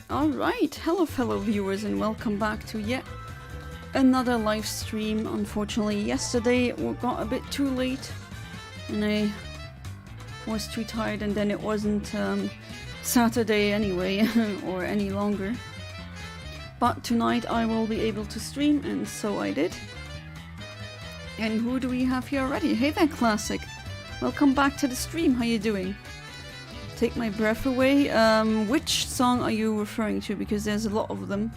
Alright, hello fellow viewers and welcome back to yet another live stream. Unfortunately yesterday it got a bit too late and I was too tired, and then it wasn't Saturday anyway or any longer. But tonight I will be able to stream, and so I did. And who do we have here already? Hey there, Classic. Welcome back to the stream. How you doing? Take my breath away. Which song are you referring to? Because there's a lot of them.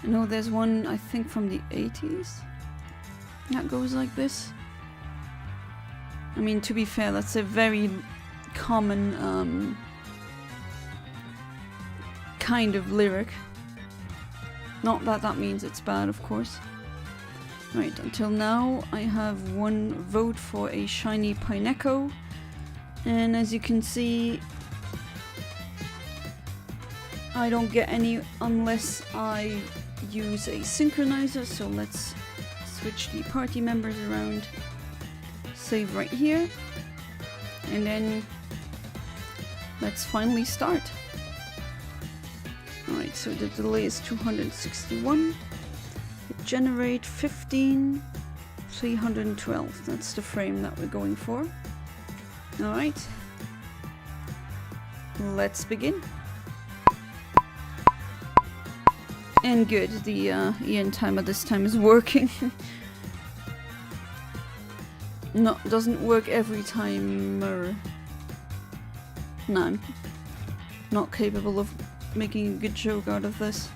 I know there's one, I think, from the 80s that goes like this. I mean, to be fair, that's a very common kind of lyric. Not that that means it's bad, of course. Right, until now I have one vote for a shiny Pineco. And as you can see, I don't get any unless I use a synchronizer, so let's switch the party members around. Save right here, and then let's finally start. Alright, so the delay is 261. Generate 15, 312. That's the frame that we're going for. Alright, let's begin. And good, the Eontimer this time is working. No, doesn't work every time. No, I'm not capable of making a good joke out of this.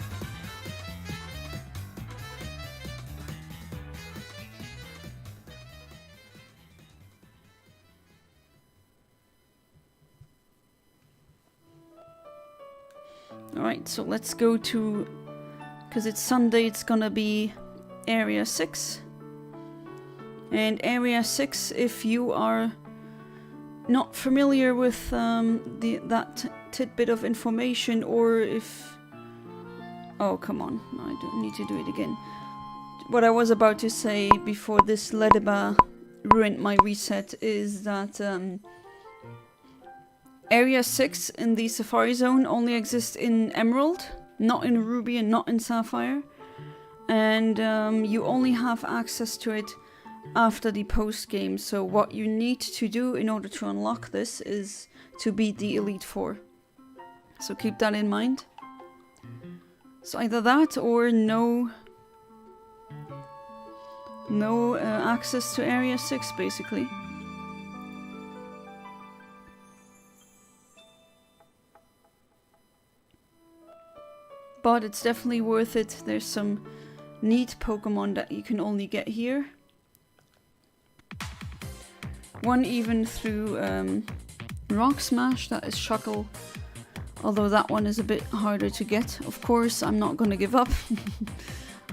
Alright, so let's go to, because it's Sunday, it's gonna be Area 6. And Area 6, if you are not familiar with that tidbit of information, or if... Oh, come on, I don't need to do it again. What I was about to say before this Ledeba ruined my reset is that Area 6 in the Safar-Zone only exists in Emerald, not in Ruby and not in Sapphire. And you only have access to it after the post game, so what you need to do in order to unlock this is to beat the Elite Four. So keep that in mind. So either that or no access to Area 6 basically. But it's definitely worth it. There's some neat Pokemon that you can only get here. One even through Rock Smash, that is Shuckle. Although that one is a bit harder to get. Of course, I'm not gonna give up.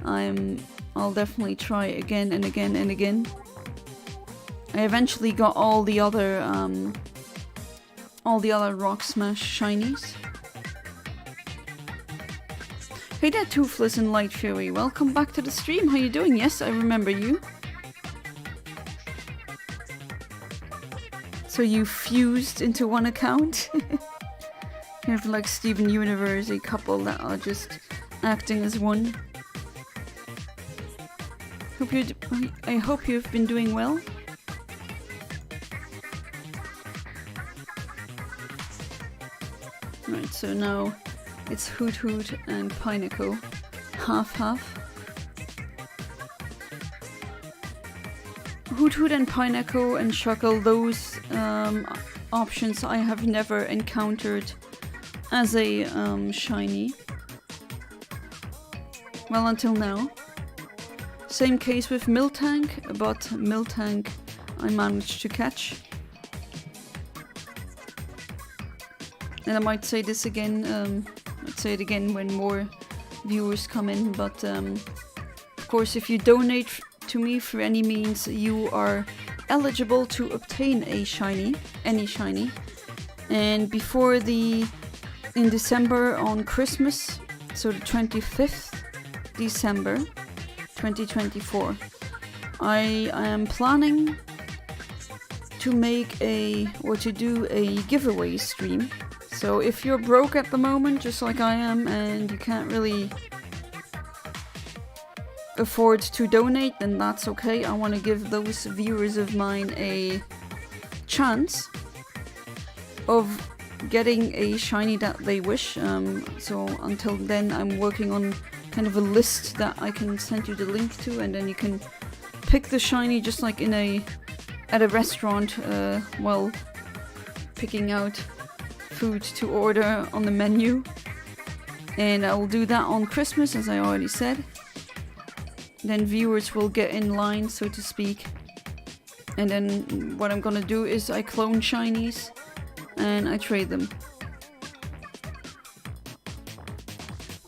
I'll definitely try again and again and again. I eventually got all the other Rock Smash shinies. Hey there, Toothless and Light Fury. Welcome back to the stream. How you doing? Yes, I remember you. So you fused into one account? You have like Steven Universe, a couple that are just acting as one. I hope you've been doing well. Right, so now it's Hoot Hoot and Pineco. Half-half. Hoot Hoot and Pineco and Shuckle, those options I have never encountered as a shiny. Well, until now. Same case with Miltank, but Miltank I managed to catch. And I might say this again, I'd say it again when more viewers come in, but of course if you donate to me for any means, you are eligible to obtain a shiny, any shiny. And before in December on Christmas, so the 25th December 2024, I am planning to make to do a giveaway stream. So if you're broke at the moment, just like I am, and you can't really afford to donate, then that's okay. I want to give those viewers of mine a chance of getting a shiny that they wish. So until then, I'm working on kind of a list that I can send you the link to, and then you can pick the shiny just like at a restaurant while picking out food to order on the menu. And I will do that on Christmas, as I already said. Then viewers will get in line, so to speak. And then what I'm gonna do is I clone shinies and I trade them.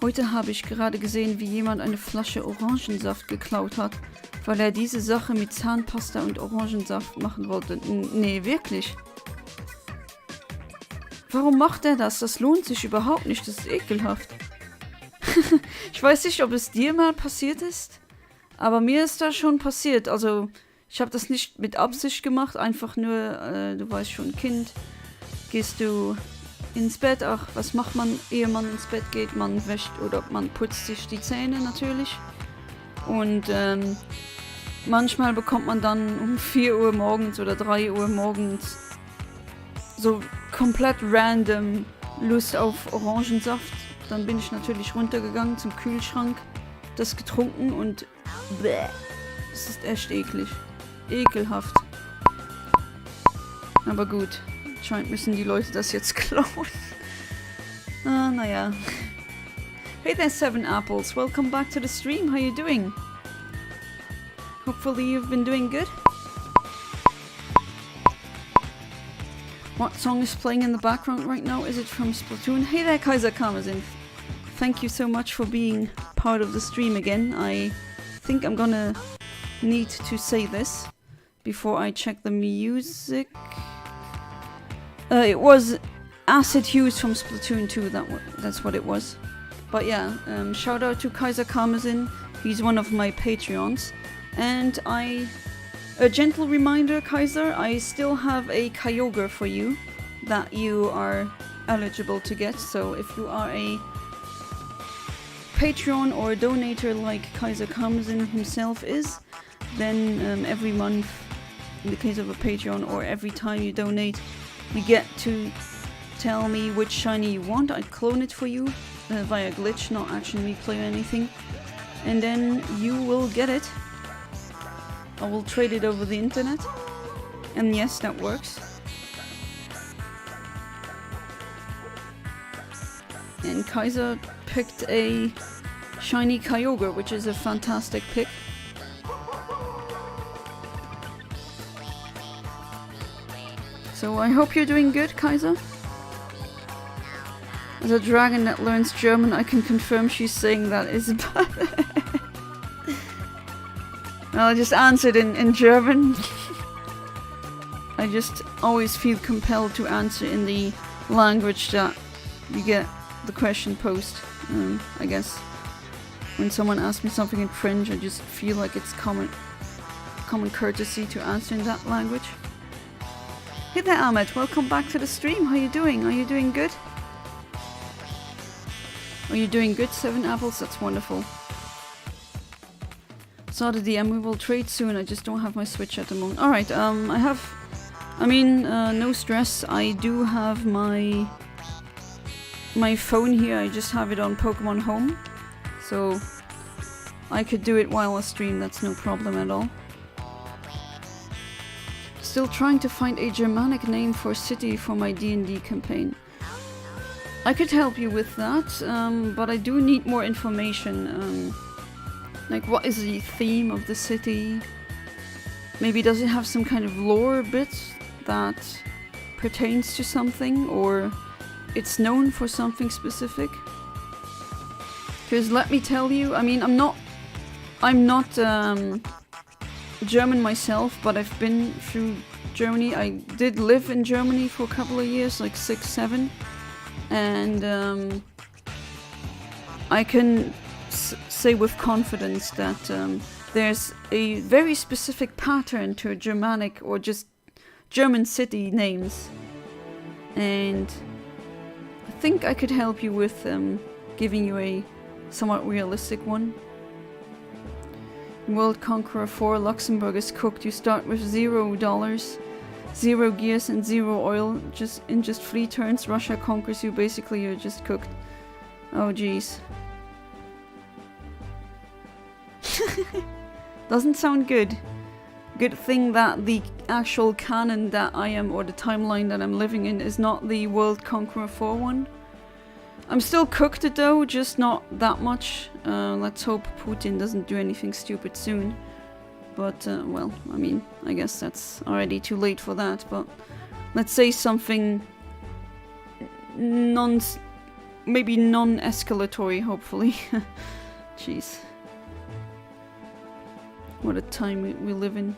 Heute habe ich gerade gesehen, wie jemand eine Flasche Orangensaft geklaut hat, weil diese Sache mit Zahnpasta und Orangensaft machen wollte. Nee, wirklich? Warum macht er das? Das lohnt sich überhaupt nicht, das ist ekelhaft. Ich weiß nicht, ob es dir mal passiert ist, aber mir ist das schon passiert. Also, ich habe das nicht mit Absicht gemacht, einfach nur, du weißt schon, Kind, gehst du ins Bett, ach, was macht man, ehe man ins Bett geht? Man wäscht oder man putzt sich die Zähne natürlich. Und manchmal bekommt man dann um 4 Uhr morgens oder 3 Uhr morgens so komplett random Lust auf Orangensaft. Dann bin ich natürlich runtergegangen zum Kühlschrank, das getrunken und bäh, das ist echt eklig. Ekelhaft. Aber gut, anscheinend müssen die Leute das jetzt klauen. Ah, naja. Hey there, 7 Apples. Welcome back to the stream. How you doing? Hopefully you've been doing good. What song is playing in the background right now? Is it from Splatoon? Hey there, Kaiser Kamazin. Thank you so much for being part of the stream again. I think I'm gonna need to say this before I check the music. It was Acid Hues from Splatoon 2, that's what it was. But yeah, shout out to Kaiser Kamazin. He's one of my Patreons. And a gentle reminder, Kaiser, I still have a Kyogre for you that you are eligible to get. So if you are a Patreon or a donator like Kaiser Kamazin himself is, then every month, in the case of a Patreon, or every time you donate, you get to tell me which shiny you want. I'd clone it for you via glitch, not actually replay or anything. And then you will get it. I will trade it over the internet. And yes, that works. And Kaiser picked a shiny Kyogre, which is a fantastic pick. So I hope you're doing good, Kaiser. As a dragon that learns German, I can confirm she's saying that is bad. Well, I just answered in German. I just always feel compelled to answer in the language that you get the question posed. I guess when someone asks me something in French, I just feel like it's common courtesy to answer in that language. Hey there, Ahmed. Welcome back to the stream. How you doing? Are you doing good? Are you doing good, 7 Apples? That's wonderful. Saw the DM, we will trade soon. I just don't have my Switch at the moment. Alright, no stress. I do have my phone here. I just have it on Pokemon Home. So I could do it while I stream, that's no problem at all. Still trying to find a Germanic name for a city for my D&D campaign. I could help you with that, but I do need more information. Like, what is the theme of the city? Maybe does it have some kind of lore bit that pertains to something, or it's known for something specific? Because let me tell you, I mean, I'm not German myself, but I've been through Germany. I did live in Germany for a couple of years, like 6, 7, and I can say with confidence that there's a very specific pattern to Germanic or just German city names, and think I could help you with giving you a somewhat realistic one. World Conqueror 4, Luxembourg is cooked. You start with $0, 0 gears and 0 oil. In just 3 turns, Russia conquers you. Basically, you're just cooked. Oh jeez. Doesn't sound good. Good thing that the actual canon that I am, or the timeline that I'm living in, is not the World Conqueror 4 one. I'm still cooked though, just not that much. Let's hope Putin doesn't do anything stupid soon. But, well, I mean, I guess that's already too late for that, but let's say something maybe non-escalatory, hopefully. Jeez. What a time we live in.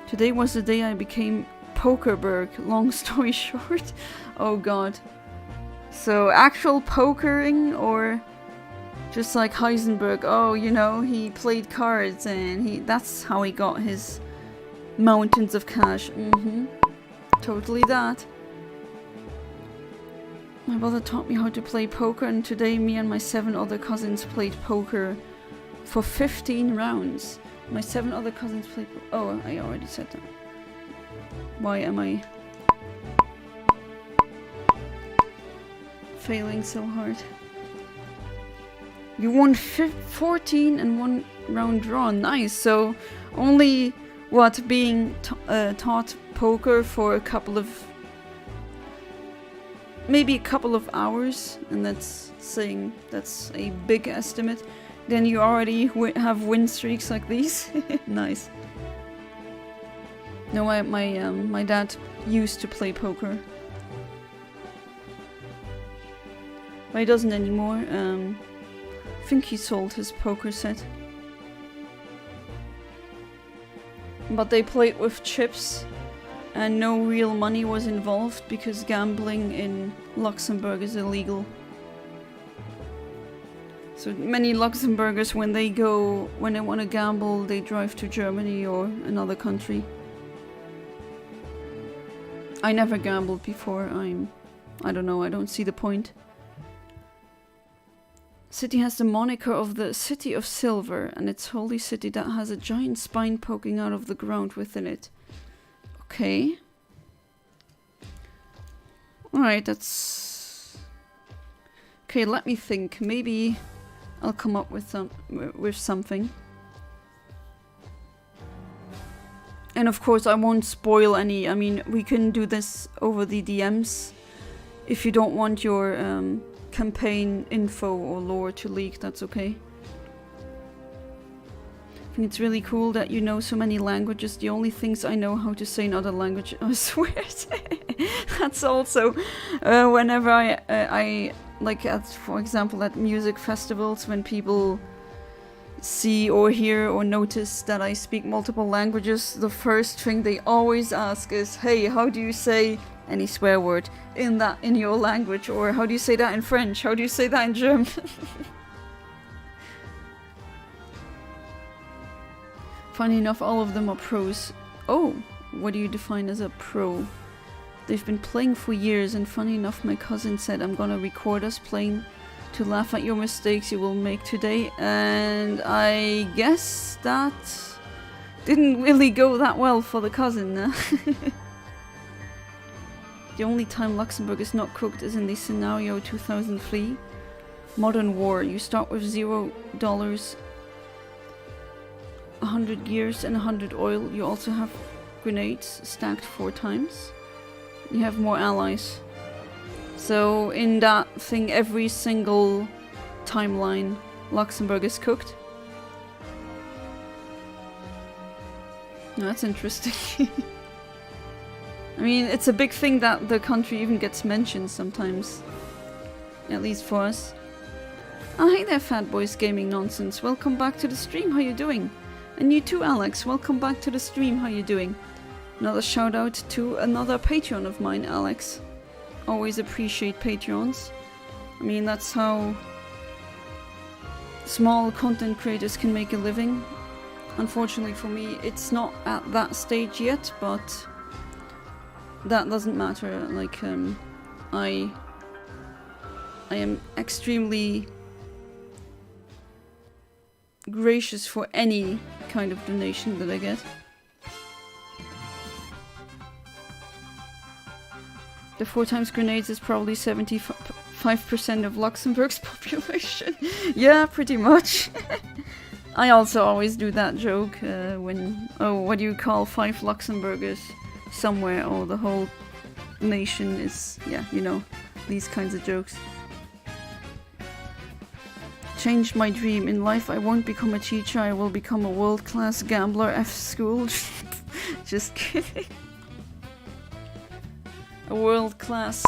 Today was the day I became Pokerberg, long story short. Oh god. So, actual pokering, or just like Heisenberg? Oh, you know, he played cards and that's how he got his mountains of cash. Totally that. My brother taught me how to play poker, and today me and my 7 other cousins played poker for 15 rounds. My 7 other cousins played oh, I already said that. Why am I failing so hard? You won 14 and 1 round draw. Nice. So only what, being taught poker for a couple of, maybe a couple of hours, and that's saying that's a big estimate. Then you already have win streaks like these. Nice. No, my dad used to play poker. But he doesn't anymore. I think he sold his poker set. But they played with chips, and no real money was involved because gambling in Luxembourg is illegal. So many Luxembourgers, when they want to gamble, they drive to Germany or another country. I never gambled before. I don't know, I don't see the point. City has the moniker of the City of Silver, and it's holy city that has a giant spine poking out of the ground within it. Okay. Alright, that's... Okay, let me think. Maybe I'll come up with something. And of course I won't spoil any. I mean, we can do this over the DMs. If you don't want your campaign info or lore to leak, that's okay. I think it's really cool that you know so many languages. The only things I know how to say in other languages, I swear. That's also whenever I like for example at music festivals, when people see or hear or notice that I speak multiple languages, the first thing they always ask is, hey, how do you say any swear word in your language? Or how do you say that in French? How do you say that in German? Funny enough, all of them are pros. Oh, what do you define as a pro? They've been playing for years, and funny enough, my cousin said, I'm gonna record us playing to laugh at your mistakes you will make today, and I guess that didn't really go that well for the cousin. The only time Luxembourg is not cooked is in the scenario 2003 Modern War. You start with $0, 100 gears and 100 oil. You also have grenades stacked 4 times. You have more allies. So in that thing, every single timeline, Luxembourg is cooked. That's interesting. I mean, it's a big thing that the country even gets mentioned sometimes. At least for us. Oh, hey there, Fat Boys Gaming Nonsense. Welcome back to the stream, how you doing? And you too, Alex. Welcome back to the stream, how you doing? Another shout out to another Patreon of mine, Alex. Always appreciate Patreons. I mean, that's how small content creators can make a living. Unfortunately for me, it's not at that stage yet, but that doesn't matter. Like, I am extremely gracious for any kind of donation that I get. The 4 times grenades is probably 75% of Luxembourg's population. Yeah, pretty much. I also always do that joke when, oh, what do you call 5 Luxembourgers somewhere? Oh, the whole nation is, yeah, you know, these kinds of jokes. Changed my dream. In life, I won't become a teacher. I will become a world-class gambler F school. Just kidding. A world-class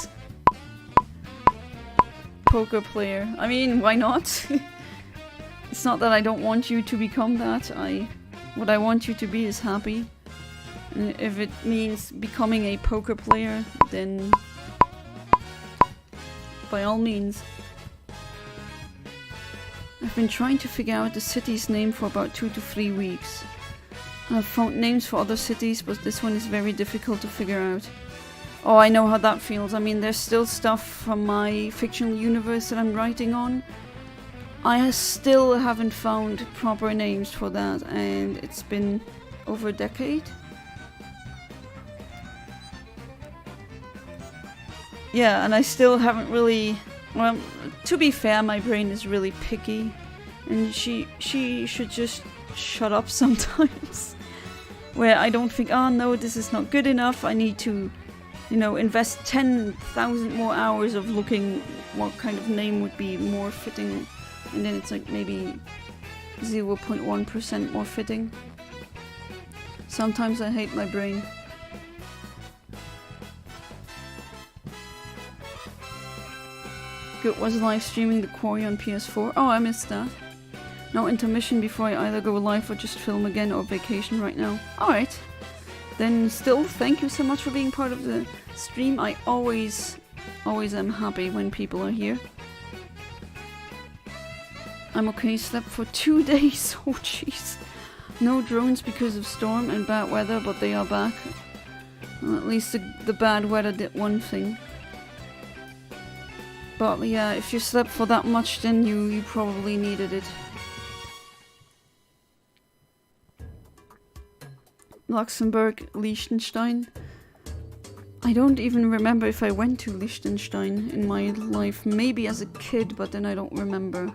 poker player. I mean, why not? It's not that I don't want you to become that. What I want you to be is happy. And if it means becoming a poker player, then by all means. I've been trying to figure out the city's name for about 2 to 3 weeks. I've found names for other cities, but this one is very difficult to figure out. Oh, I know how that feels. I mean, there's still stuff from my fictional universe that I'm writing on. I still haven't found proper names for that, and it's been over a decade. Yeah, and I still haven't really... Well, to be fair, my brain is really picky, and she should just shut up sometimes. Where I don't think, oh no, this is not good enough, I need to, you know, invest 10,000 more hours of looking what kind of name would be more fitting, and then it's like maybe 0.1% more fitting. Sometimes I hate my brain. Good was live streaming the quarry on PS4. Oh, I missed that. No intermission before I either go live or just film again or vacation right now. Alright. Then still, thank you so much for being part of the stream. I always am happy when people are here. I'm okay, slept for 2 days. Oh jeez. No drones because of storm and bad weather, but they are back. Well, at least the bad weather did one thing. But yeah, if you slept for that much, then you probably needed it. Luxembourg, Liechtenstein. I don't even remember if I went to Liechtenstein in my life. Maybe as a kid, but then I don't remember.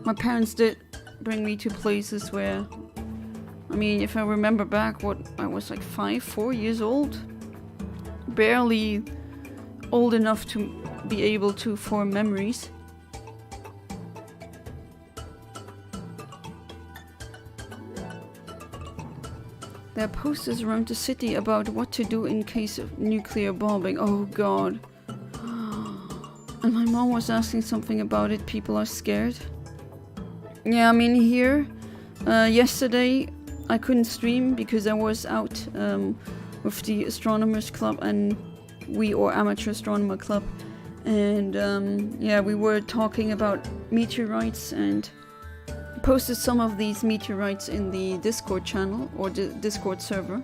My parents did bring me to places where... I mean, if I remember back, what I was like 4 years old? Barely old enough to be able to form memories. There are posters around the city about what to do in case of nuclear bombing. Oh god. And my mom was asking something about it. People are scared. Yeah, I mean here, yesterday I couldn't stream because I was out with the Astronomers Club and or Amateur Astronomer Club, and yeah, we were talking about meteorites and posted some of these meteorites in the Discord channel or the Discord server.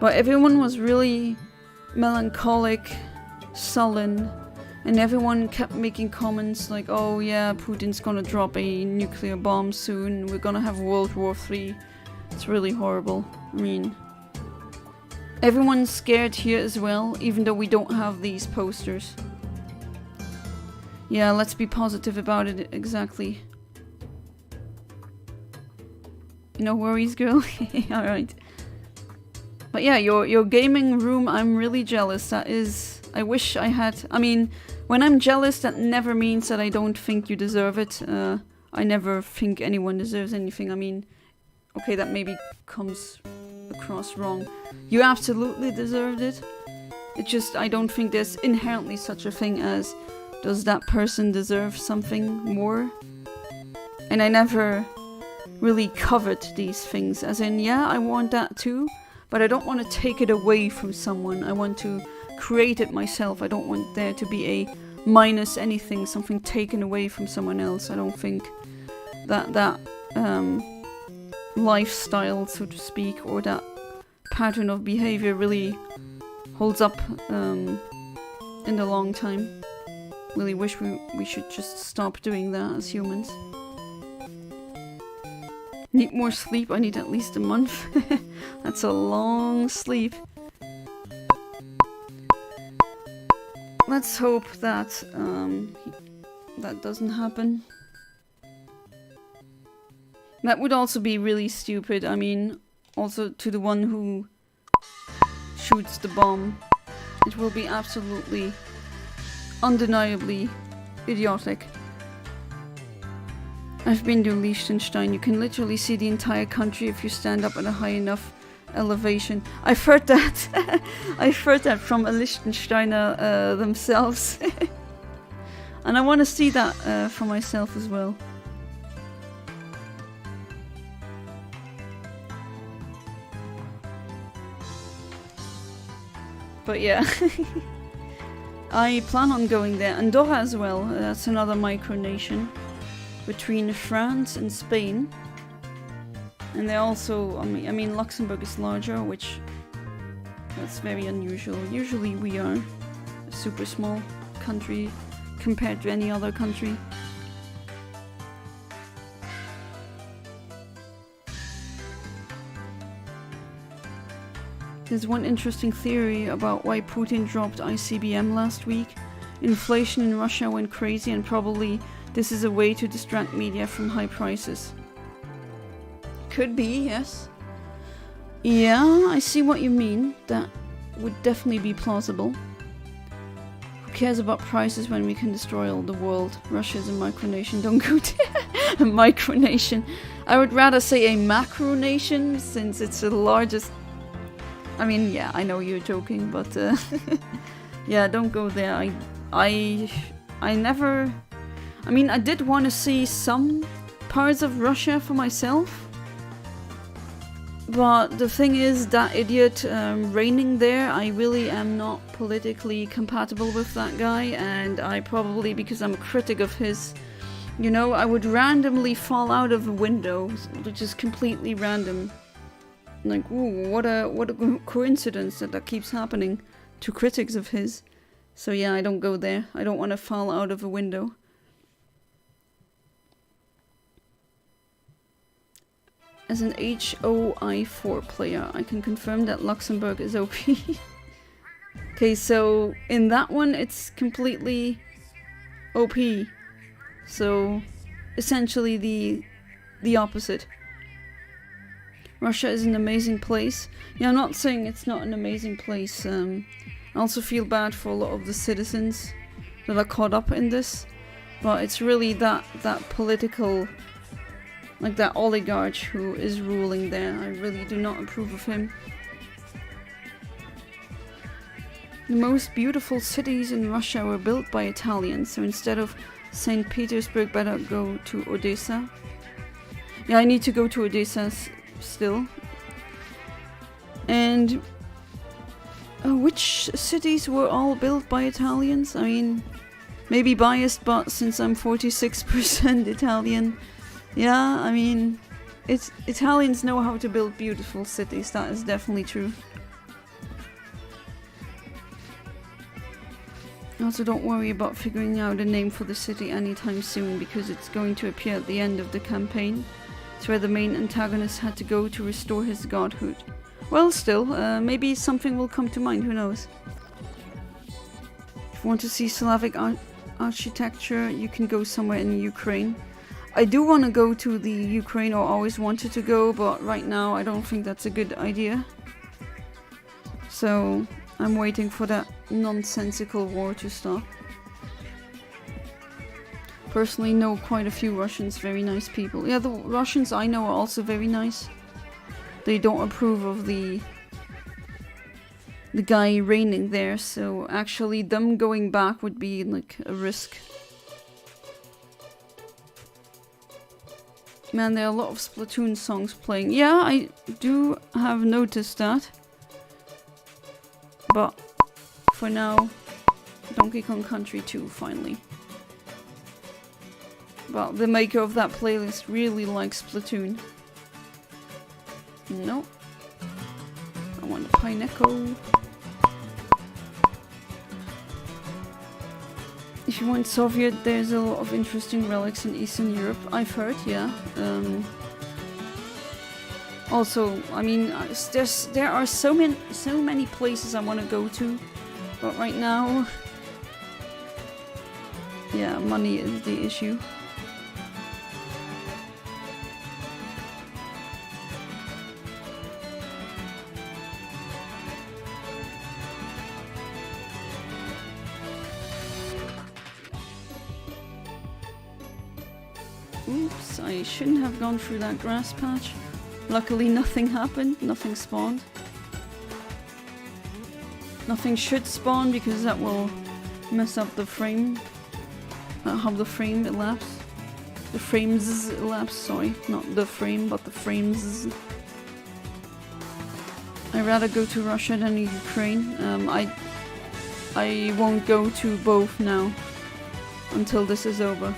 But everyone was really melancholic, sullen, and everyone kept making comments like, oh yeah, Putin's gonna drop a nuclear bomb soon, we're gonna have World War III. It's really horrible. I mean, everyone's scared here as well, even though we don't have these posters. Yeah, let's be positive about it, exactly. No worries, girl. Alright. But yeah, your gaming room, I'm really jealous. That is... I wish I had... I mean, when I'm jealous, that never means that I don't think you deserve it. I never think anyone deserves anything. I mean, okay, that maybe comes across wrong. You absolutely deserved it. It's just, I don't think there's inherently such a thing as, does that person deserve something more? And I never really covered these things. As in, yeah, I want that too, but I don't want to take it away from someone. I want to create it myself. I don't want there to be a minus anything, something taken away from someone else. I don't think that lifestyle, so to speak, or that pattern of behavior really holds up in the long time. Really wish we should just stop doing that as humans. Need more sleep. I need at least a month. That's a long sleep. Let's hope that that doesn't happen. That would also be really stupid. I mean, also to the one who shoots the bomb. It will be absolutely, undeniably idiotic. I've been to Liechtenstein. You can literally see the entire country if you stand up at a high enough elevation. I've heard that. I've heard that from a Liechtensteiner themselves. And I want to see that for myself as well. But yeah. I plan on going there. Andorra as well. That's another micronation between France and Spain. And they're also, I mean Luxembourg is larger, which that's very unusual. Usually we are a super small country compared to any other country. There's one interesting theory about why Putin dropped ICBM last week. Inflation in Russia went crazy, and probably this is a way to distract media from high prices. Could be, yes. Yeah, I see what you mean. That would definitely be plausible. Who cares about prices when we can destroy all the world? Russia's a micronation, don't go to a micronation. I would rather say a macronation, since it's the largest. I mean, yeah, I know you're joking, but yeah, don't go there. I never. I mean, I did want to see some parts of Russia for myself, but the thing is, that idiot reigning there, I really am not politically compatible with that guy, and I probably, because I'm a critic of his, you know, I would randomly fall out of a window, which is completely random. Like, ooh, what a coincidence that keeps happening to critics of his. So yeah, I don't go there. I don't want to fall out of a window. As an HOI4 player, I can confirm that Luxembourg is OP. Okay, so in that one, it's completely OP. So essentially the opposite. Russia is an amazing place. Yeah, I'm not saying it's not an amazing place. I also feel bad for a lot of the citizens that are caught up in this. But it's really that political, like that oligarch who is ruling there. I really do not approve of him. The most beautiful cities in Russia were built by Italians, so instead of St. Petersburg, better go to Odessa. Yeah, I need to go to Odessa still. And which cities were all built by Italians? I mean, maybe biased, but since I'm 46% Italian, yeah, I mean, Italians know how to build beautiful cities, that is definitely true. Also, don't worry about figuring out a name for the city anytime soon, because it's going to appear at the end of the campaign. It's where the main antagonist had to go to restore his godhood. Well, still, maybe something will come to mind, who knows. If you want to see Slavic architecture, you can go somewhere in Ukraine. I do want to go to the Ukraine, or always wanted to go, but right now I don't think that's a good idea. So I'm waiting for that nonsensical war to stop. Personally know quite a few Russians, very nice people. Yeah, the Russians I know are also very nice. They don't approve of the guy reigning there, so actually them going back would be like a risk. Man, there are a lot of Splatoon songs playing. Yeah, I do have noticed that. But for now, Donkey Kong Country 2 finally. Well, the maker of that playlist really likes Splatoon. No. I want a Pineco. If you want Soviet, there's a lot of interesting relics in Eastern Europe. I've heard, yeah. Also, I mean, there are so many places I want to go to, but right now, yeah, money is the issue. Oops, I shouldn't have gone through that grass patch. Luckily nothing happened, nothing spawned. Nothing should spawn because that will mess up the frame. How the frame elapse. The frames elapse, sorry. Not the frame, but the frames. I'd rather go to Russia than Ukraine. I won't go to both now until this is over.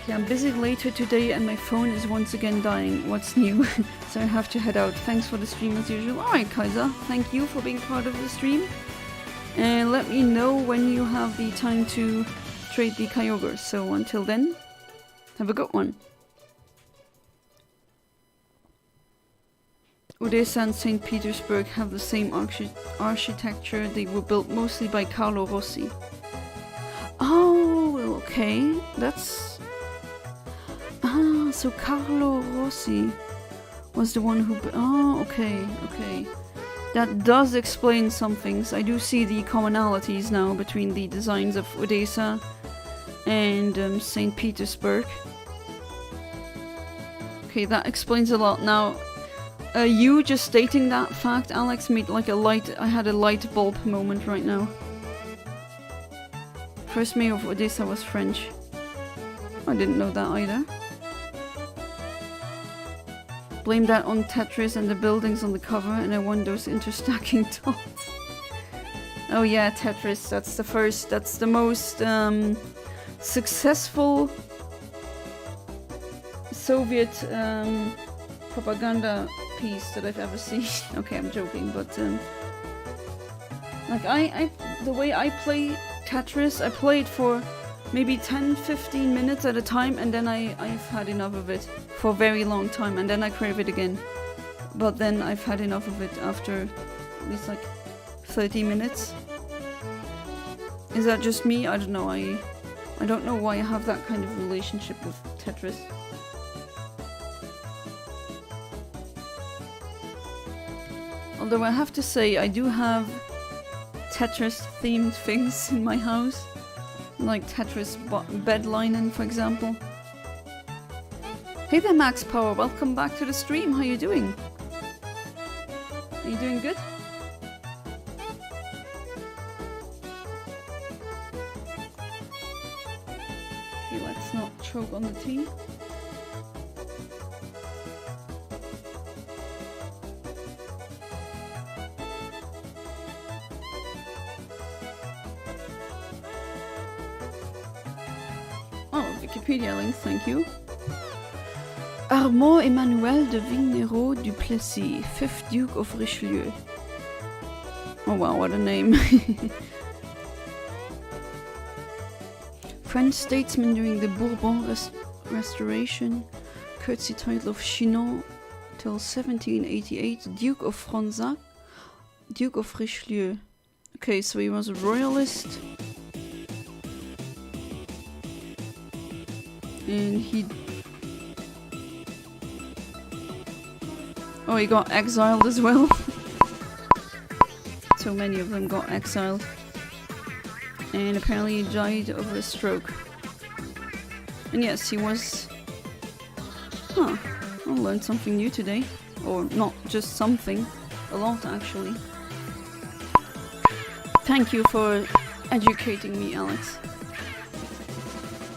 Yeah, I'm busy later today and my phone is once again dying. What's new? So I have to head out. Thanks for the stream as usual. Alright, Kaiser. Thank you for being part of the stream. And let me know when you have the time to trade the Kyogres. So until then, have a good one. Odessa and St. Petersburg have the same architecture. They were built mostly by Carlo Rossi. Oh, okay. That's... Ah, so Carlo Rossi was the one who... Oh, okay, okay. That does explain some things. I do see the commonalities now between the designs of Odessa and St. Petersburg. Okay, that explains a lot. Now, you just stating that fact, Alex, made like a light... I had a light bulb moment right now. First mayor of Odessa was French. I didn't know that either. Blame that on Tetris and the buildings on the cover, and I want those interstacking dots. Oh yeah, Tetris, that's the most successful Soviet propaganda piece that I've ever seen. Okay, I'm joking, but like the way I play Tetris, I play it for maybe 10-15 minutes at a time, and then I've had enough of it for a very long time, and then I crave it again. But then I've had enough of it after at least like 30 minutes. Is that just me? I don't know. I don't know why I have that kind of relationship with Tetris. Although I have to say, I do have Tetris themed things in my house. Like Tetris bed linen, for example. Hey there, Max Power. Welcome back to the stream. How you doing? Are you doing good? Okay, let's not choke on the tea. Wikipedia links, thank you. Armand Emmanuel de Vignerot du Plessis, 5th Duke of Richelieu. Oh wow, what a name. French statesman during the Bourbon Restoration, courtesy title of Chinon till 1788, Duke of Fronsac, Duke of Richelieu. Okay, so he was a royalist. And he... Oh, he got exiled as well. So many of them got exiled. And apparently he died of a stroke. And yes, he was... Huh, I learned something new today. Or not just something, a lot actually. Thank you for educating me, Alex.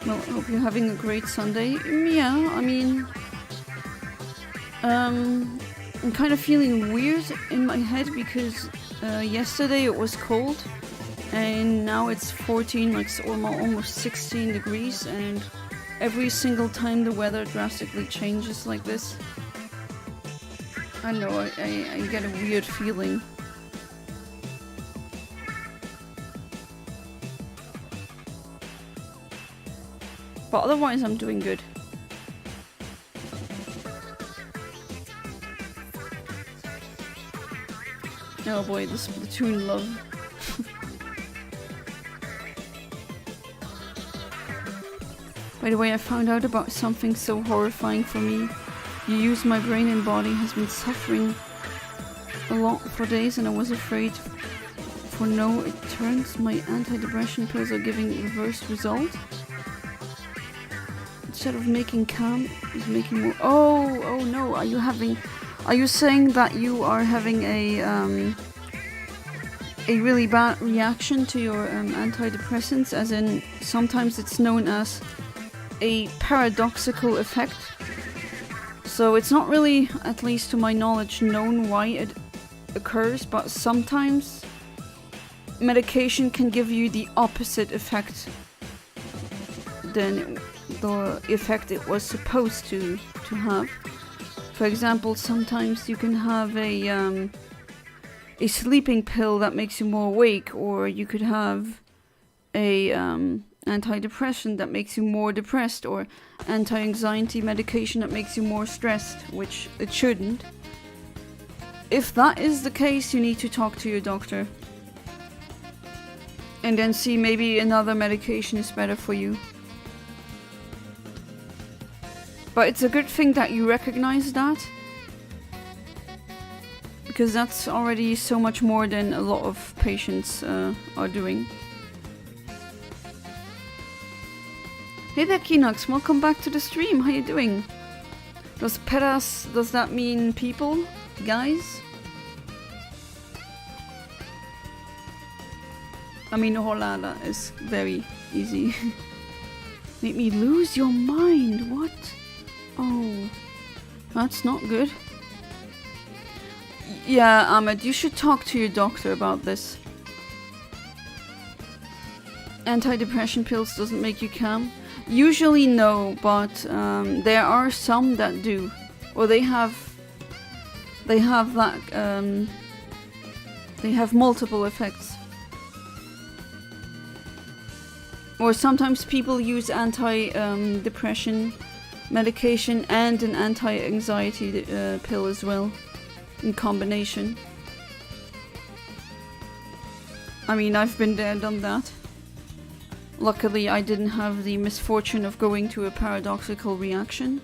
Well, I hope you're having a great Sunday. Yeah, I mean... I'm kind of feeling weird in my head because yesterday it was cold and now it's 14, like almost 16 degrees, and every single time the weather drastically changes like this, I don't know, I get a weird feeling. But otherwise I'm doing good. Oh boy, the Splatoon love. By the way, I found out about something so horrifying for me. You use my brain and body has been suffering a lot for days, and I was afraid for no, it turns my antidepressant pills are giving reversed result. Instead of making calm, it's making more. Oh no, are you saying that you are having a really bad reaction to your antidepressants, as in sometimes it's known as a paradoxical effect? So it's not really, at least to my knowledge, known why it occurs, but sometimes medication can give you the opposite effect than the effect it was supposed to have. For example, sometimes you can have a sleeping pill that makes you more awake, or you could have a antidepressant that makes you more depressed, or anti-anxiety medication that makes you more stressed, which it shouldn't. If that is the case, you need to talk to your doctor and then see maybe another medication is better for you. But it's a good thing that you recognize that, because that's already so much more than a lot of patients are doing. Hey there, Kinox, welcome back to the stream. How you doing? Does peras, does that mean people, guys? I mean, hola, that is very easy. Make me lose your mind, what? Oh, that's not good. Yeah, Ahmed, you should talk to your doctor about this. Antidepressant pills doesn't make you calm? Usually no, but there are some that do. Or they have that, they have multiple effects. Or sometimes people use anti-depression medication and an anti-anxiety pill as well, in combination. I mean, I've been there, done that. Luckily, I didn't have the misfortune of going to a paradoxical reaction.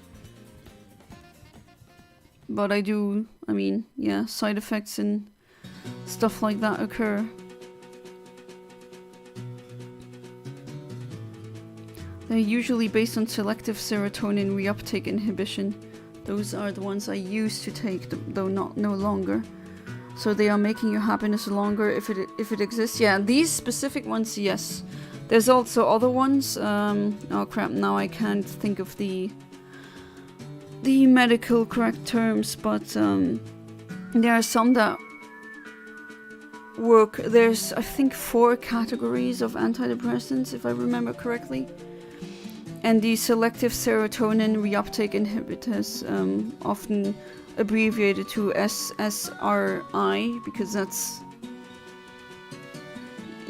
But I do, I mean, yeah, side effects and stuff like that occur. They're usually based on selective serotonin reuptake inhibition. Those are the ones I used to take, though no longer. So they are making your happiness longer if it exists. Yeah, these specific ones, yes. There's also other ones. Oh crap! Now I can't think of the medical correct terms, but there are some that work. There's, I think, 4 categories of antidepressants, if I remember correctly. And the selective serotonin reuptake inhibitors, often abbreviated to SSRI, because that's,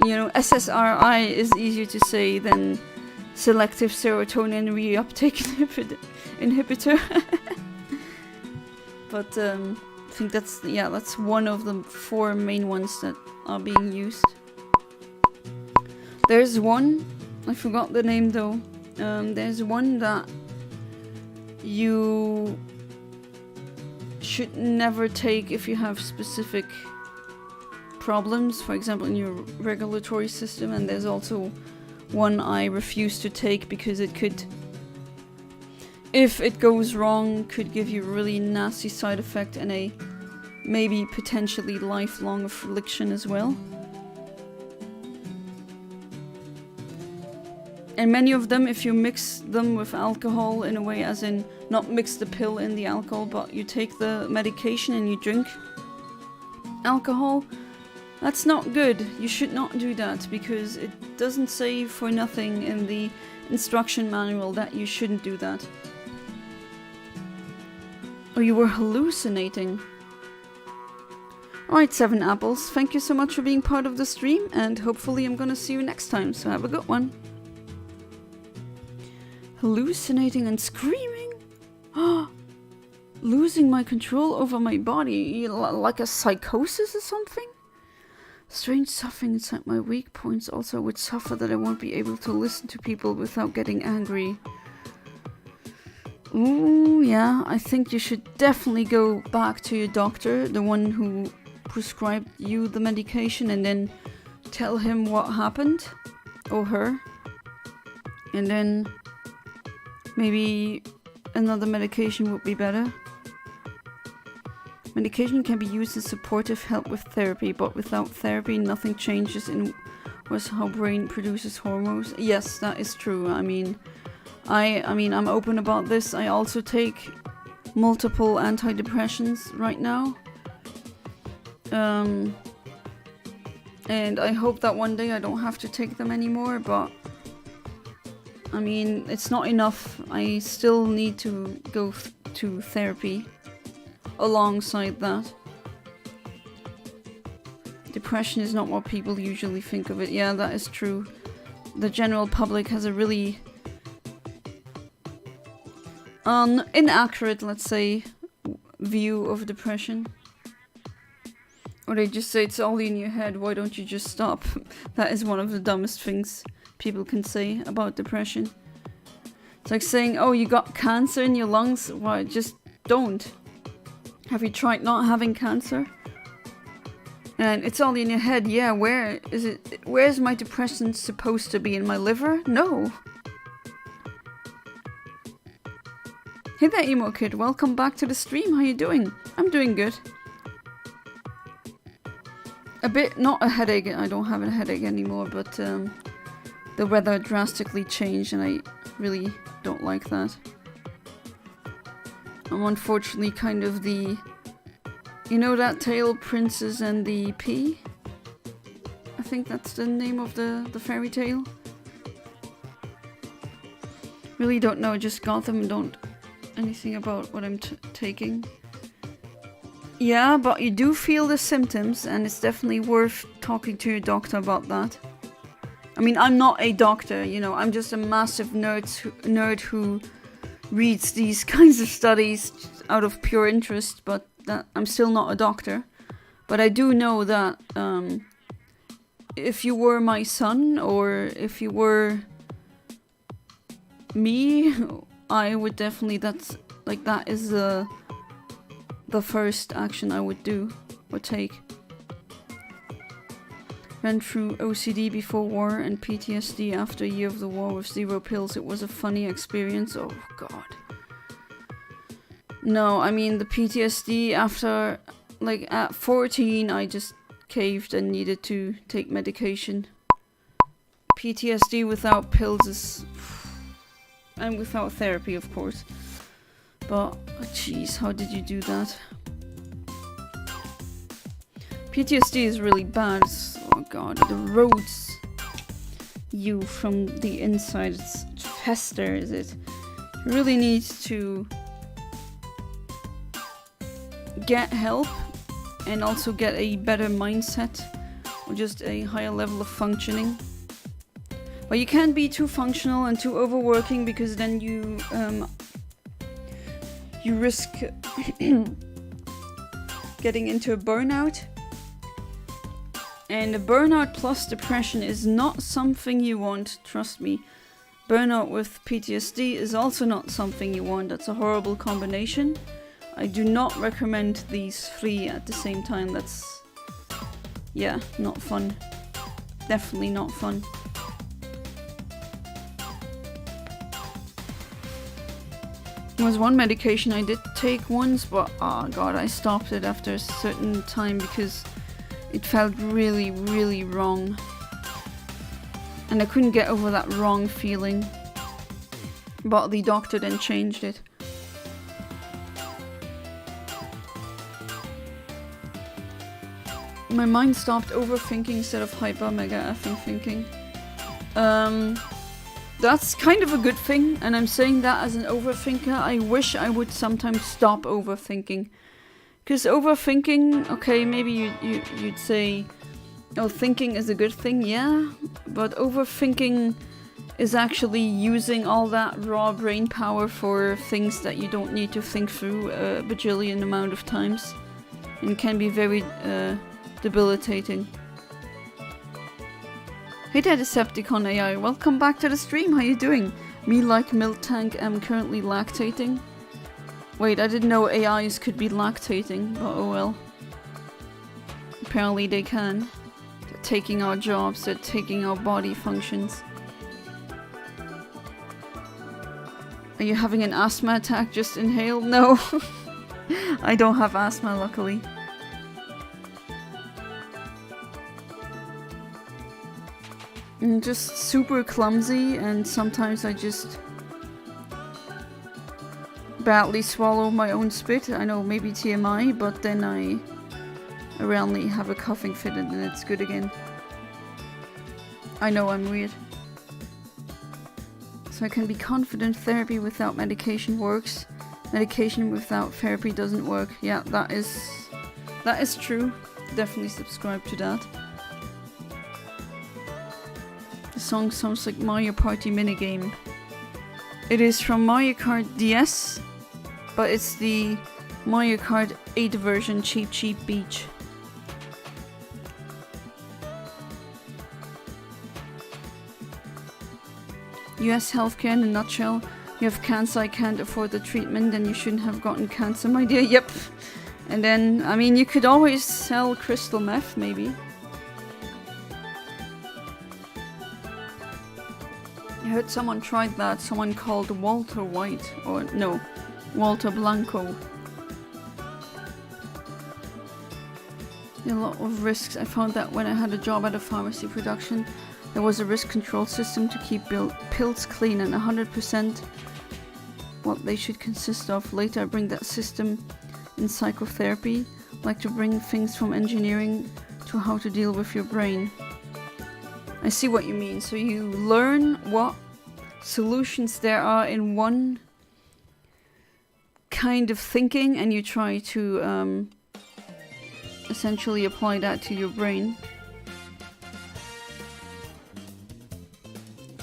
you know, SSRI is easier to say than selective serotonin reuptake inhibitor. But I think that's one of the 4 main ones that are being used. There's one, I forgot the name though. There's one that you should never take if you have specific problems, for example in your regulatory system, and there's also one I refuse to take because it could, if it goes wrong, could give you a really nasty side effect and a maybe potentially lifelong affliction as well. And many of them, if you mix them with alcohol in a way, as in not mix the pill in the alcohol, but you take the medication and you drink alcohol, that's not good. You should not do that, because it doesn't say for nothing in the instruction manual that you shouldn't do that. Oh, you were hallucinating. Alright, 7 apples, thank you so much for being part of the stream, and hopefully I'm gonna see you next time, so have a good one. Hallucinating and screaming? Losing my control over my body, like a psychosis or something? Strange suffering inside my weak points. Also, I would suffer that I won't be able to listen to people without getting angry. Ooh, yeah, I think you should definitely go back to your doctor, the one who prescribed you the medication, and then tell him what happened, or her. And then maybe another medication would be better. Medication can be used as supportive help with therapy, but without therapy, nothing changes in how brain produces hormones. Yes, that is true. I mean, I'm open about this. I also take multiple antidepressants right now. And I hope that one day I don't have to take them anymore, but I mean, it's not enough. I still need to go to therapy alongside that. Depression is not what people usually think of it. Yeah, that is true. The general public has a really inaccurate, let's say, view of depression. Or they just say it's all in your head, why don't you just stop? That is one of the dumbest things people can say about depression. It's like saying, oh, you got cancer in your lungs? Why, just don't. Have you tried not having cancer? And it's all in your head. Yeah, where is it? Where is my depression supposed to be? In my liver? No. Hey there, emo kid. Welcome back to the stream. How you doing? I'm doing good. A bit, not a headache. I don't have a headache anymore, but the weather drastically changed and I really don't like that. I'm unfortunately kind of the... You know that tale, Princess and the Pea? I think that's the name of the fairy tale. Really don't know, just got them and don't anything about what I'm taking. Yeah, but you do feel the symptoms and it's definitely worth talking to your doctor about that. I mean, I'm not a doctor, you know, I'm just a massive nerd who reads these kinds of studies out of pure interest, but that I'm still not a doctor. But I do know that if you were my son or if you were me, I would definitely, that is the first action I would do or take. Ran through OCD before war and PTSD after a year of the war with 0 pills. It was a funny experience. Oh god. No, I mean the PTSD after, like at 14 I just caved and needed to take medication. PTSD without pills is... and without therapy, of course. But, jeez, how did you do that? PTSD is really bad. Oh god, it erodes you from the inside. It festers it. You really need to get help and also get a better mindset or just a higher level of functioning. But you can't be too functional and too overworking because then you risk getting into a burnout. And a burnout plus depression is not something you want, trust me. Burnout with PTSD is also not something you want. That's a horrible combination. I do not recommend these three at the same time. That's, yeah, not fun. Definitely not fun. There was one medication I did take once, but oh god, I stopped it after a certain time because it felt really, really wrong. And I couldn't get over that wrong feeling. But the doctor then changed it. My mind stopped overthinking instead of hyper mega effing thinking. That's kind of a good thing, and I'm saying that as an overthinker. I wish I would sometimes stop overthinking. Because overthinking, okay, maybe you'd say, oh, thinking is a good thing, yeah. But overthinking is actually using all that raw brain power for things that you don't need to think through a bajillion amount of times, and can be very debilitating. Hey there, Decepticon AI, welcome back to the stream, how you doing? Me like milk tank, am currently lactating. Wait, I didn't know AIs could be lactating, but oh well. Apparently they can. They're taking our jobs, they're taking our body functions. Are you having an asthma attack? Just inhale? No. I don't have asthma, luckily. I'm just super clumsy, and sometimes I just badly swallow my own spit. I know, maybe TMI, but then I randomly have a coughing fit and then it's good again. I know, I'm weird. So I can be confident therapy without medication works. Medication without therapy doesn't work. Yeah, that is true. Definitely subscribe to that. The song sounds like Mario Party minigame. It is from Mario Kart DS, but it's the Mario Kart 8 version, Cheap Cheap Beach. US healthcare in a nutshell. You have cancer, I can't afford the treatment, then you shouldn't have gotten cancer, my dear. Yep. And then, I mean, you could always sell crystal meth, maybe. I heard someone tried that, someone called Walter White, or no, Walter Blanco. A lot of risks. I found that when I had a job at a pharmacy production, there was a risk control system to keep pills clean and 100% what they should consist of. Later I bring that system in psychotherapy, like to bring things from engineering to how to deal with your brain. I see what you mean. So you learn what solutions there are in one kind of thinking and you try to essentially apply that to your brain.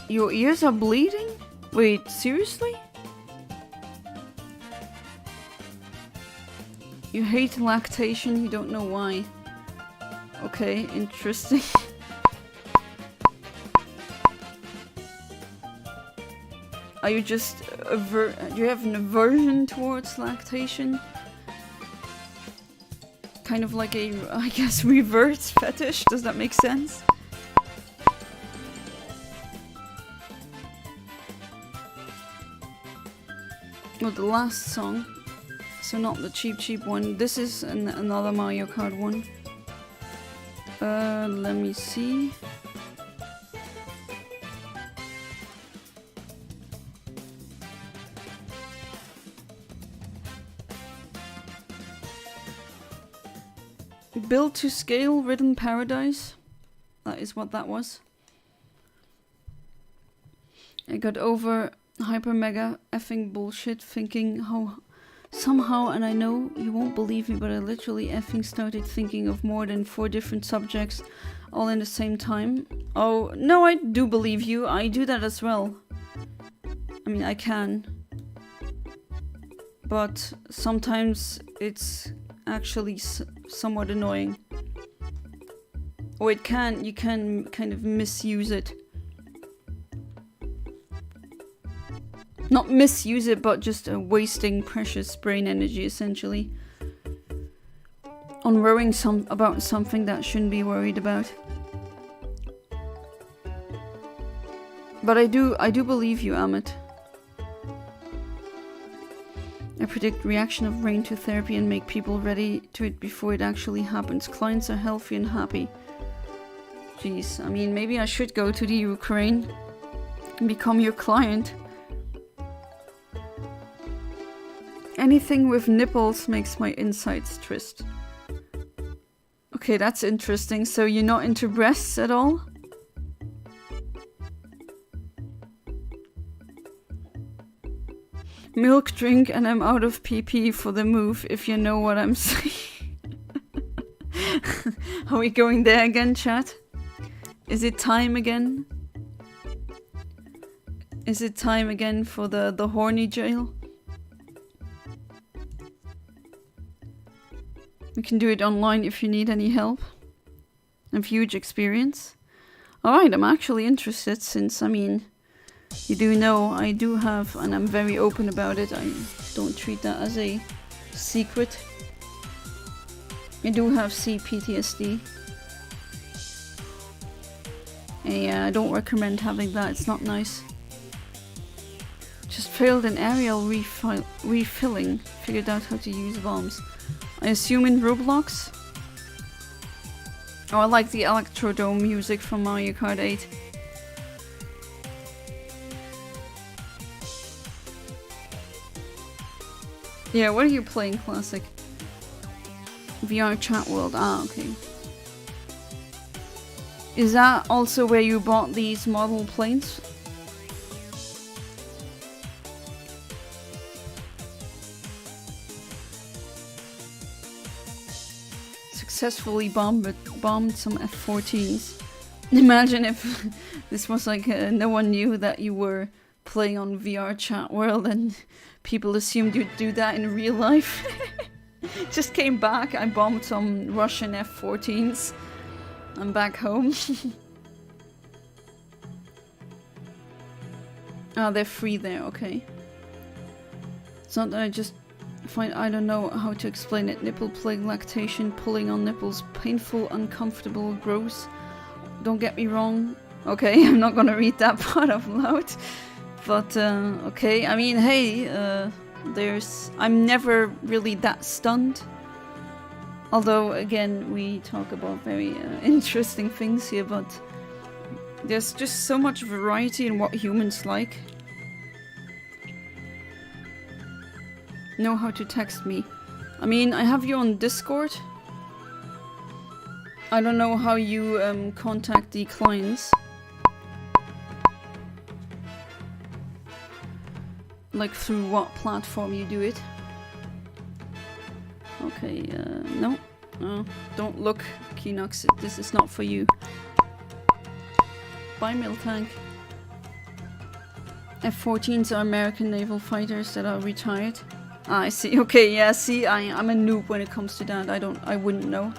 Your ears are bleeding? Wait, seriously? You hate lactation, you don't know why. Okay, interesting. Are you just do you have an aversion towards lactation? Kind of like a, I guess, reverse fetish? Does that make sense? Well, the last song, so not the Cheap Cheap one. This is another Mario Kart one. Let me see. Build to Scale Rhythm Paradise. That is what that was. I got over hyper mega effing bullshit thinking how somehow, and I know you won't believe me, but I literally effing started thinking of more than 4 different subjects all in the same time. Oh, no, I do believe you. I do that as well. I mean, I can. But sometimes it's actually somewhat annoying. Or you can kind of misuse it. Not misuse it, but just wasting precious brain energy, essentially. On worrying about something that shouldn't be worried about. But I do believe you, Amit. I predict reaction of brain to therapy and make people ready to it before it actually happens. Clients are healthy and happy. Jeez, I mean, maybe I should go to the Ukraine and become your client. Anything with nipples makes my insides twist. Okay, that's interesting. So you're not into breasts at all? Milk drink and I'm out of PP for the move, if you know what I'm saying. Are we going there again, chat? Is it time again? Is it time again for the horny jail? We can do it online if you need any help. I have huge experience. Alright, I'm actually interested since, I mean, you do know I do have, and I'm very open about it, I don't treat that as a secret. I do have CPTSD. And yeah, I don't recommend having that, it's not nice. Just failed an aerial refilling, figured out how to use bombs. I assume in Roblox? Oh, I like the Electrodome music from Mario Kart 8. Yeah, what are you playing, Classic? VR Chat World, ah, okay. Is that also where you bought these model planes? Successfully bombed some F-14s. Imagine if this was like no one knew that you were playing on VR Chat World and people assumed you'd do that in real life. Just came back, I bombed some Russian F-14s. I'm back home. Ah, they're free there, okay. It's not that I just find, I don't know how to explain it. Nipple plague, lactation, pulling on nipples, painful, uncomfortable, gross. Don't get me wrong. Okay, I'm not gonna read that part out loud. But, okay, I mean, hey, I'm never really that stunned. Although, again, we talk about very interesting things here, but there's just so much variety in what humans like. Know how to text me. I mean, I have you on Discord. I don't know how you contact the clients. Like through what platform you do it. Okay, no. Don't look, Kinox. This is not for you. Bye, Miltank. F-14s are American naval fighters that are retired. Ah, I see. Okay, yeah, see, I'm a noob when it comes to that. I wouldn't know.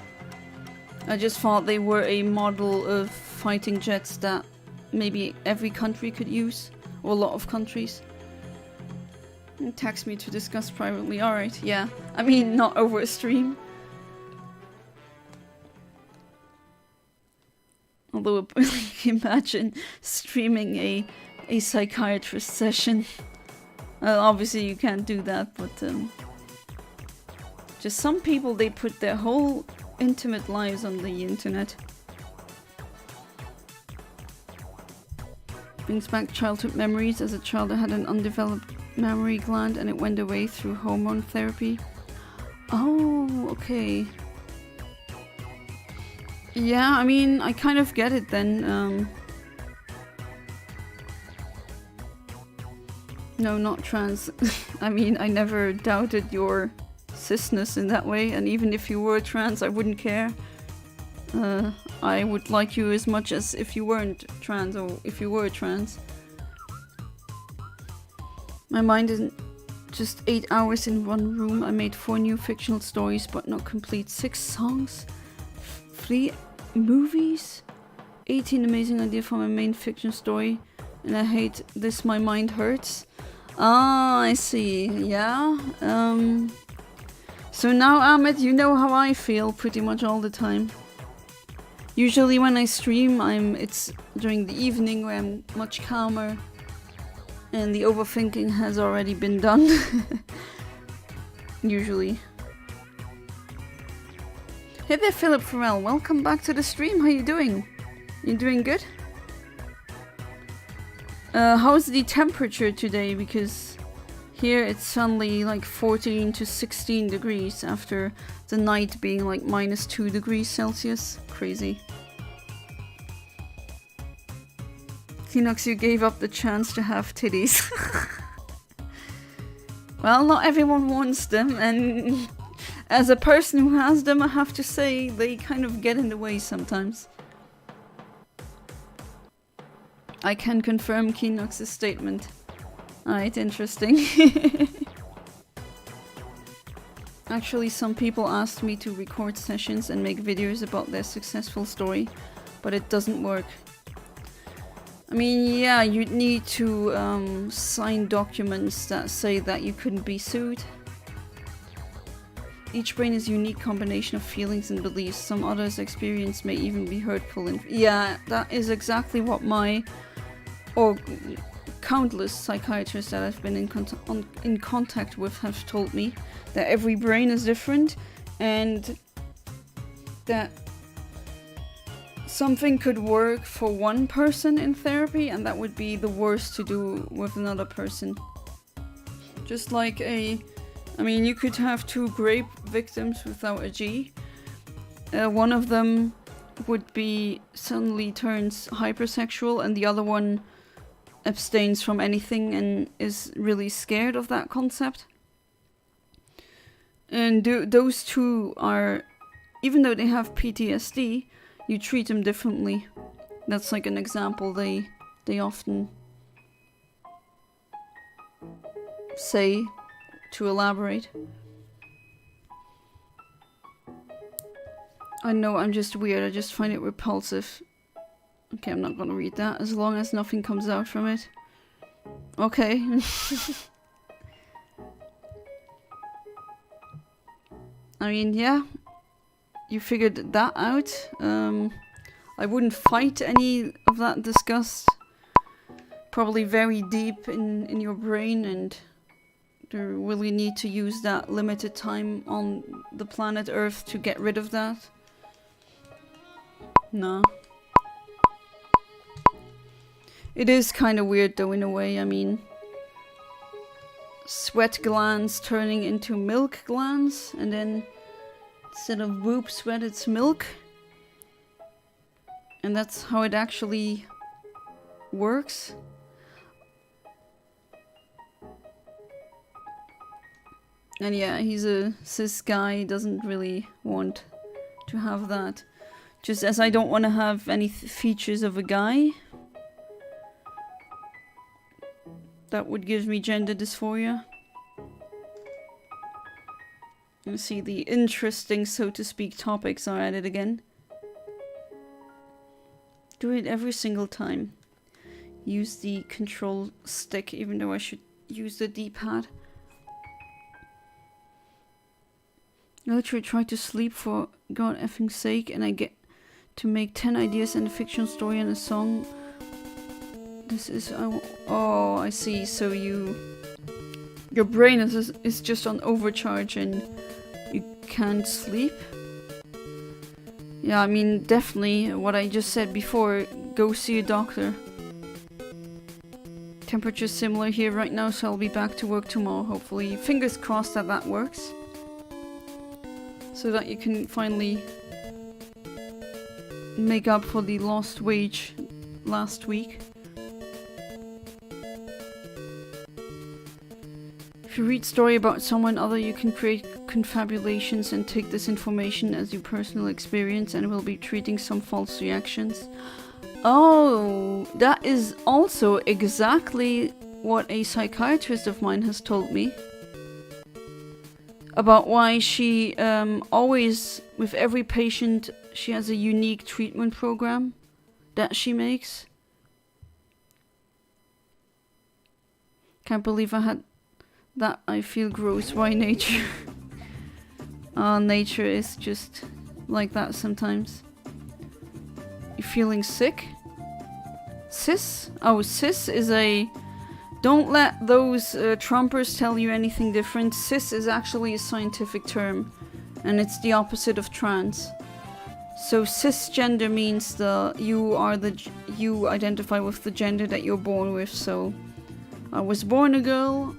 I just thought they were a model of fighting jets that maybe every country could use. Or a lot of countries. Text me to discuss privately. Alright, yeah. I mean, not over a stream. Although, imagine streaming a psychiatrist session. Obviously you can't do that, but just some people, they put their whole intimate lives on the internet. Brings back childhood memories. As a child I had an undeveloped mammary gland and it went away through hormone therapy. Oh, okay. Yeah, I mean, I kind of get it then. No, not trans. I mean, I never doubted your cisness in that way, and even if you were trans, I wouldn't care. I would like you as much as if you weren't trans, or if you were trans. My mind isn't just 8 hours in one room. I made 4 new fictional stories, but not complete. 6 songs, 3 movies, 18 amazing ideas for my main fiction story, and I hate this. My mind hurts. Ah, I see. Yeah. So now, Ahmed, you know how I feel pretty much all the time. Usually when I stream, it's during the evening where I'm much calmer. And the overthinking has already been done. Usually. Hey there, Philip Farrell. Welcome back to the stream. How you doing? You doing good? How's the temperature today? Because here it's suddenly like 14 to 16 degrees after the night being like -2 degrees Celsius. Crazy. Kinox, you gave up the chance to have titties. Well, not everyone wants them, and as a person who has them, I have to say they kind of get in the way sometimes. I can confirm Keenox's statement. Alright, interesting. Actually, some people asked me to record sessions and make videos about their successful story, but it doesn't work. I mean, yeah, you'd need to sign documents that say that you couldn't be sued. Each brain is a unique combination of feelings and beliefs. Some others' experience may even be hurtful. And yeah, that is exactly what my, or countless psychiatrists that I've been in contact with have told me. That every brain is different, and that something could work for one person in therapy, and that would be the worst to do with another person. Just like I mean, you could have two rape victims without a G. One of them would be suddenly turns hypersexual, and the other one abstains from anything and is really scared of that concept. And those two are, even though they have PTSD, you treat them differently. That's like an example they often say to elaborate. I know I'm just weird, I just find it repulsive. Okay, I'm not gonna read that, as long as nothing comes out from it. Okay. I mean, yeah. You figured that out. I wouldn't fight any of that disgust. Probably very deep in your brain, and you really need to use that limited time on the planet Earth to get rid of that. No. It is kind of weird though, in a way. I mean, sweat glands turning into milk glands, and then instead of boob sweat, it's milk. And that's how it actually works. And yeah, he's a cis guy, he doesn't really want to have that. Just as I don't want to have any features of a guy. That would give me gender dysphoria. You see, the interesting, so to speak, topics are added again. Do it every single time. Use the control stick, even though I should use the D-pad. I literally try to sleep for God effing sake, and I get to make 10 ideas and a fiction story and a song. This is... oh, I see. So your brain is just on overcharge and you can't sleep? Yeah, I mean, definitely what I just said before, go see a doctor. Temperature's similar here right now, so I'll be back to work tomorrow, hopefully. Fingers crossed that that works. So that you can finally make up for the lost wage last week. If you read story about someone other, you can create confabulations and take this information as your personal experience, and will be treating some false reactions. Oh, that is also exactly what a psychiatrist of mine has told me. About why she always, with every patient, she has a unique treatment program that she makes. Can't believe I had that. I feel gross. Why nature? Nature is just like that sometimes. You feeling sick? Cis? Oh, cis is a... Don't let those Trumpers tell you anything different. Cis is actually a scientific term, and it's the opposite of trans. So cisgender means you identify with the gender that you're born with. So I was born a girl,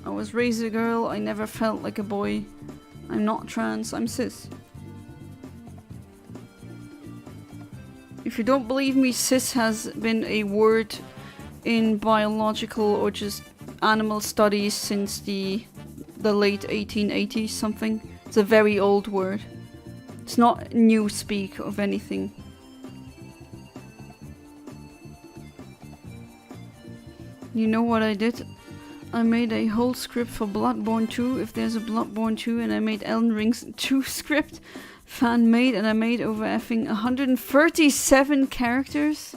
I was raised a girl, I never felt like a boy. I'm not trans, I'm cis. If you don't believe me, cis has been a word in biological or just animal studies since the late 1880s something. It's a very old word. It's not new speak of anything. You know what I did? I made a whole script for Bloodborne 2 if there's a Bloodborne 2, and I made Elden Ring's 2 script fan made, and I made over effing 137 characters.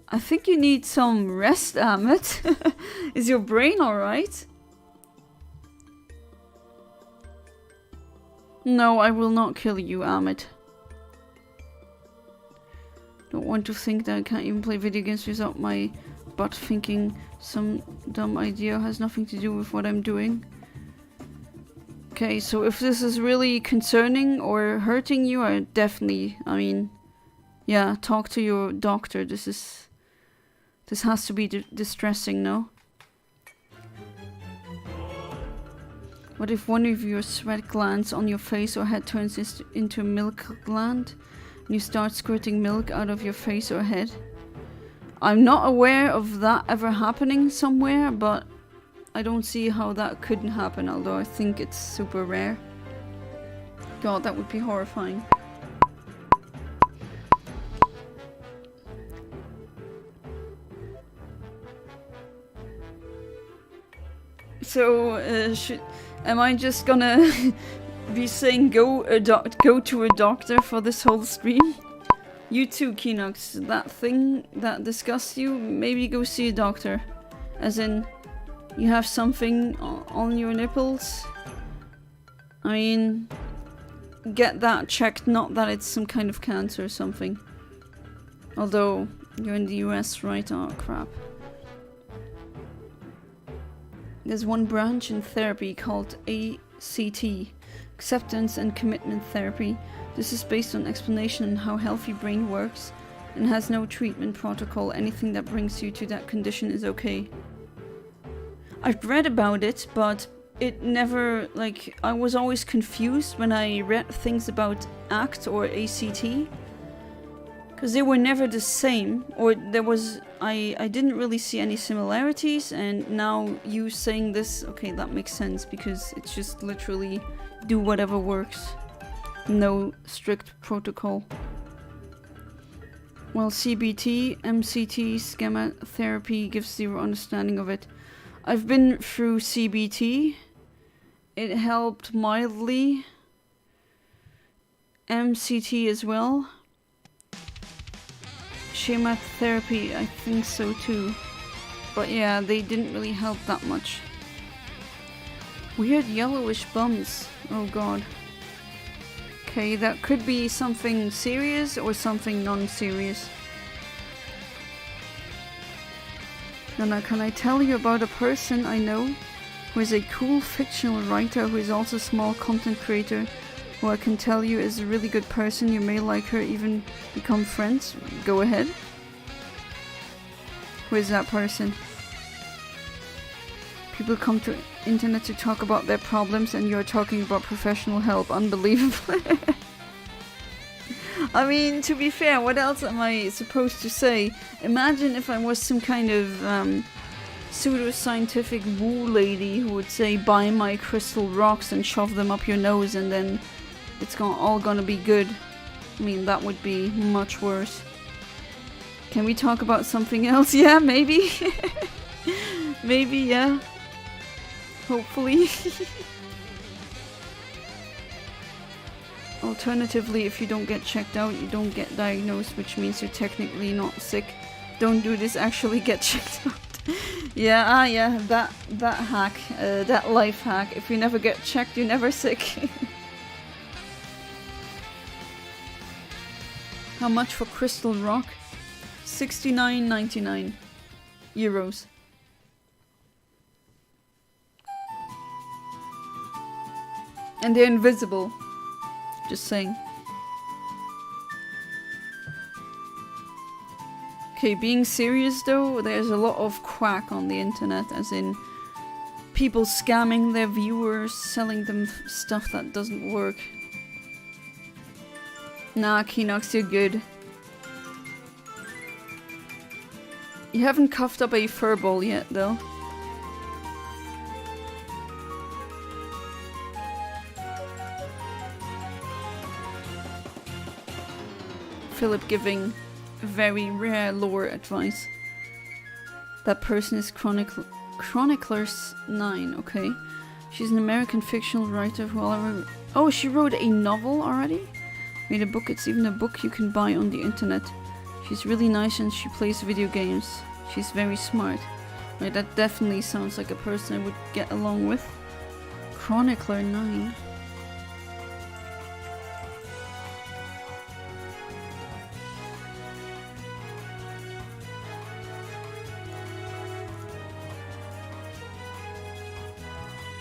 I think you need some rest, Amit. Is your brain alright? No, I will not kill you, Amit. Don't want to think that I can't even play video games without my butt thinking some dumb idea has nothing to do with what I'm doing. Okay, so if this is really concerning or hurting you, I definitely, yeah, talk to your doctor. This has to be distressing, no? What if one of your sweat glands on your face or head turns into a milk gland? And you start squirting milk out of your face or head? I'm not aware of that ever happening somewhere, but I don't see how that couldn't happen, although I think it's super rare. God, that would be horrifying. So, am I just gonna be saying go to a doctor for this whole stream? You too, Keenox. That thing that disgusts you, maybe go see a doctor. As in, you have something on your nipples? I mean, get that checked, not that it's some kind of cancer or something. Although, you're in the US, right? Oh, crap. There's one branch in therapy called ACT, Acceptance and Commitment Therapy. This is based on explanation on how healthy brain works and has no treatment protocol. Anything that brings you to that condition is okay. I've read about it, but it never, like, I was always confused when I read things about ACT or ACT. Because they were never the same, or there was, I didn't really see any similarities, and now you saying this, okay, that makes sense, because it's just literally do whatever works. No strict protocol. While CBT, MCT, schema therapy gives zero understanding of it. I've been through CBT. It helped mildly. MCT as well. Schema therapy, I think so too. But yeah, they didn't really help that much. Weird yellowish bumps. Oh god. Okay, that could be something serious or something non-serious. Now, can I tell you about a person I know who is a cool fictional writer who is also a small content creator, who I can tell you is a really good person. You may like her, even become friends. Go ahead. Who is that person? People come to internet to talk about their problems and you're talking about professional help. Unbelievable. I mean, to be fair, what else am I supposed to say? Imagine if I was some kind of pseudo-scientific woo lady who would say, buy my crystal rocks and shove them up your nose and then it's all gonna be good. I mean, that would be much worse. Can we talk about something else? Yeah, maybe. Maybe, yeah. Hopefully. Alternatively, if you don't get checked out, you don't get diagnosed, which means you're technically not sick. Don't do this, actually get checked out. Yeah, yeah, that hack, that life hack. If you never get checked, you're never sick. How much for Crystal Rock? 69.99 euros. And they're invisible. Just saying. Okay, being serious though, there's a lot of quack on the internet, as in people scamming their viewers, selling them stuff that doesn't work. Nah, Keenox, you're good. You haven't cuffed up a furball yet, though. Philip giving very rare lore advice. That person is Chroniclers 9, okay. She's an American fictional writer who already... Oh, she wrote a novel already? Made a book. It's even a book you can buy on the internet. She's really nice and she plays video games. She's very smart. Right, that definitely sounds like a person I would get along with. Chronicler 9.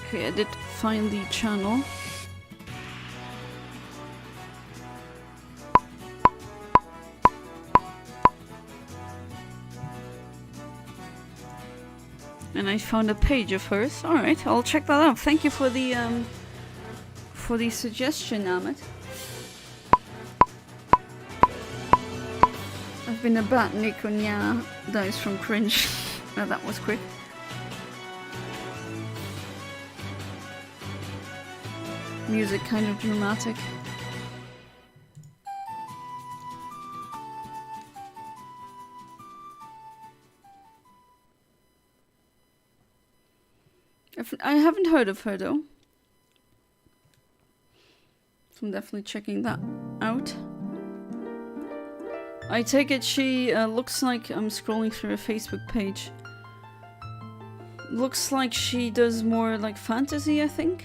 Okay, I did find the channel. And I found a page of hers. Alright, I'll check that out. Thank you for the suggestion, Amit. I've been a bat Nick on yeah, dies from cringe. Oh, that was quick. Music kind of dramatic. I haven't heard of her though. So I'm definitely checking that out. I take it she looks like, I'm scrolling through her Facebook page. Looks like she does more like fantasy, I think.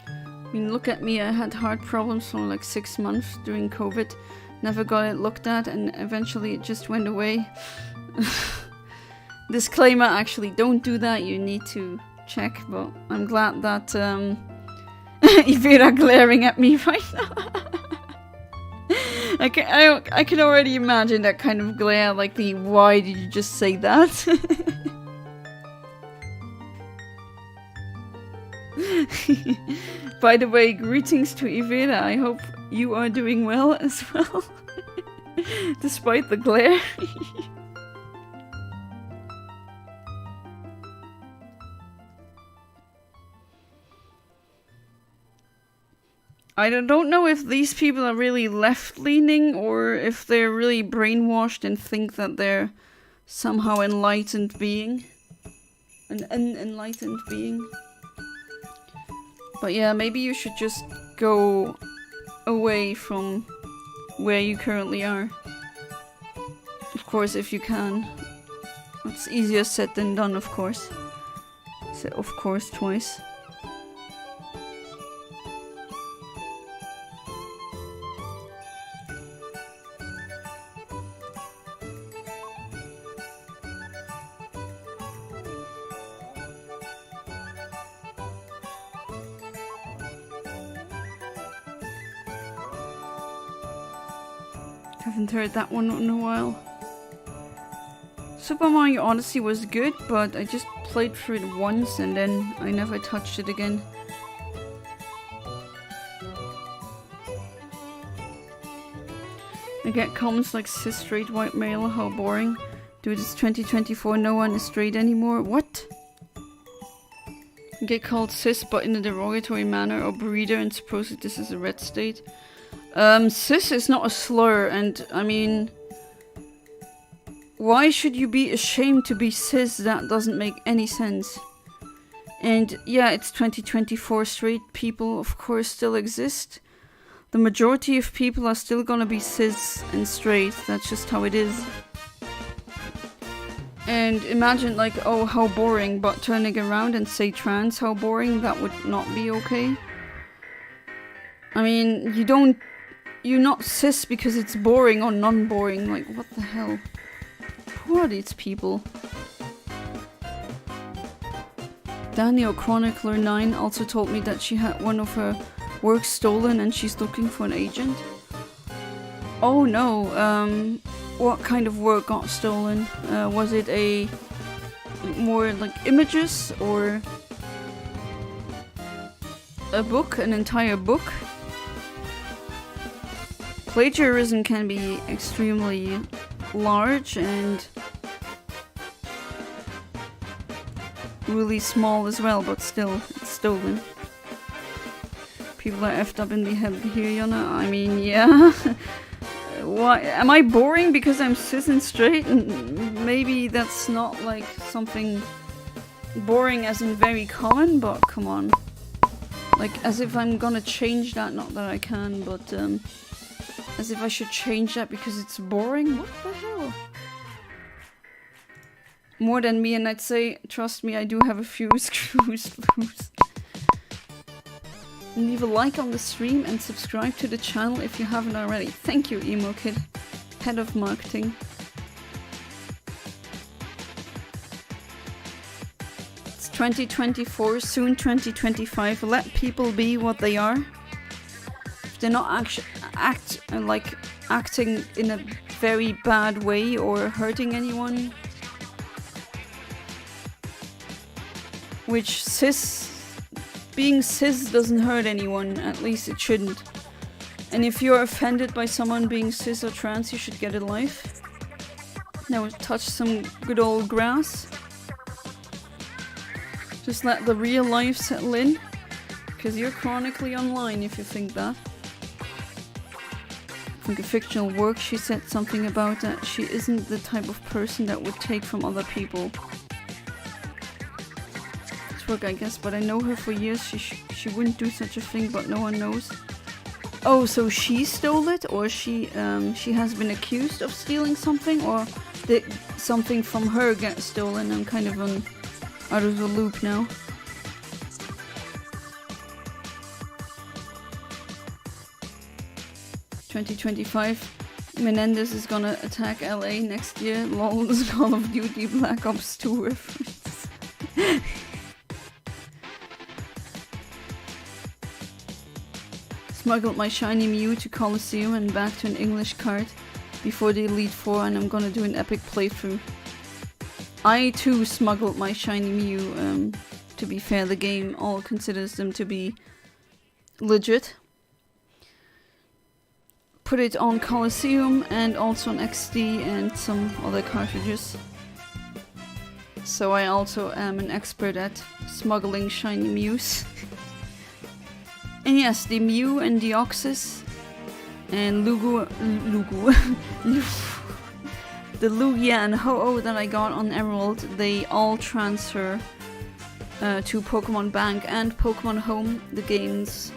I mean, look at me, I had heart problems for like 6 months during COVID. Never got it looked at and eventually it just went away. Disclaimer, actually, don't do that, you need to check, but I'm glad that Ivera glaring at me right now. I can already imagine that kind of glare, like the why did you just say that? By the way, greetings to Ivera. I hope you are doing well as well. Despite the glare. I don't know if these people are really left-leaning or if they're really brainwashed and think that they're somehow enlightened being. An unenlightened being. But yeah, maybe you should just go away from where you currently are. Of course, if you can. It's easier said than done, of course. So, of course, twice. Haven't heard that one in a while. Super Mario Odyssey was good, but I just played through it once and then I never touched it again. I get comments like cis straight white male, how boring. Dude, it's 2024, no one is straight anymore. What? I get called cis but in a derogatory manner or breeder and suppose that this is a red state. Cis is not a slur, and I mean, why should you be ashamed to be cis? That doesn't make any sense. And yeah, it's 2024, straight people of course still exist. The majority of people are still gonna be cis and straight, that's just how it is. And imagine like, oh how boring, but turning around and say trans, how boring, that would not be okay. I mean, you're not cis because it's boring or non-boring, like what the hell? Who are these people? Daniel Chronicler 9 also told me that she had one of her works stolen and she's looking for an agent. Oh no, what kind of work got stolen? Was it a more like images or a book, an entire book? Plagiarism can be extremely large and really small as well, but still, it's stolen. People are effed up in the head here, Yona. I mean, yeah. Why am I boring because I'm cis and straight? And maybe that's not like something boring as in very common, but come on. Like, as if I'm gonna change that, not that I can, but as if I should change that because it's boring? What the hell? More than me, and I'd say, trust me, I do have a few screws loose. Leave a like on the stream and subscribe to the channel if you haven't already. Thank you, Emo Kid, head of marketing. It's 2024, soon 2025. Let people be what they are. If they're not acting in a very bad way or hurting anyone, which being cis doesn't hurt anyone, at least it shouldn't. And if you're offended by someone being cis or trans, you should get a life. Now touch some good old grass. Just let the real life settle in. Because you're chronically online if you think that. I think a fictional work she said something about that she isn't the type of person that would take from other people. Work, I guess, but I know her for years. She wouldn't do such a thing, but no one knows. Oh, so she stole it, or she has been accused of stealing something, or did something from her get stolen? I'm kind of out of the loop now. "2025, Menendez is gonna attack LA next year. Lol, Call of Duty Black Ops 2 reference." Smuggled my shiny Mew to Colosseum and back to an English card before the Elite Four, and I'm gonna do an epic playthrough. I too smuggled my shiny Mew. To be fair, the game all considers them to be legit. Put it on Colosseum and also on XD and some other cartridges. So I also am an expert at smuggling shiny Mews. And yes, the Mew and Deoxys and the Lugia and Ho-Oh that I got on Emerald, they all transfer to Pokemon Bank and Pokemon Home. The games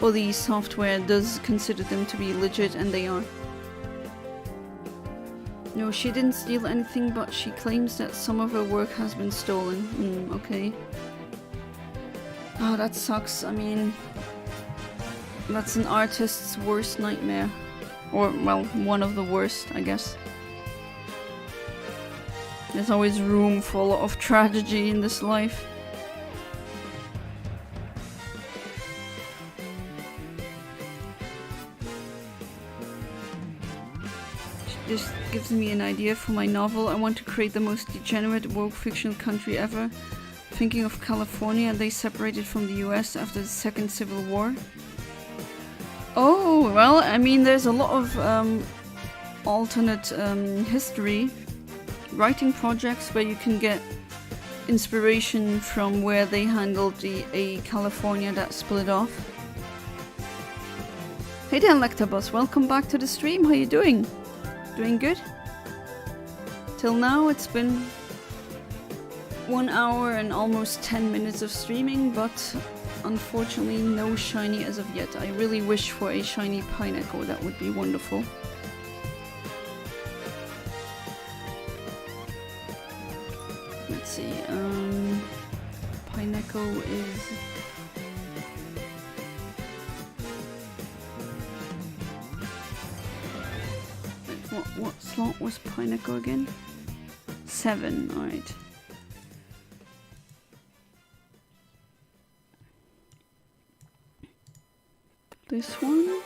or the software does consider them to be legit, and they are. No, she didn't steal anything, but she claims that some of her work has been stolen. Okay. Oh, that sucks. I mean, that's an artist's worst nightmare. Or, well, one of the worst, I guess. There's always room for a lot of tragedy in this life. This gives me an idea for my novel. I want to create the most degenerate woke fictional country ever. Thinking of California, they separated from the US after the Second Civil War. Oh, well, I mean, there's a lot of alternate history writing projects where you can get inspiration from where they handled a California that split off. Hey there, Lectabus, welcome back to the stream. How you doing? Doing good? Till now it's been 1 hour and almost 10 minutes of streaming, but unfortunately no shiny as of yet. I really wish for a shiny Pineco, that would be wonderful. Let's see, Pineco is... What slot was Pineco again? 7, alright. This one?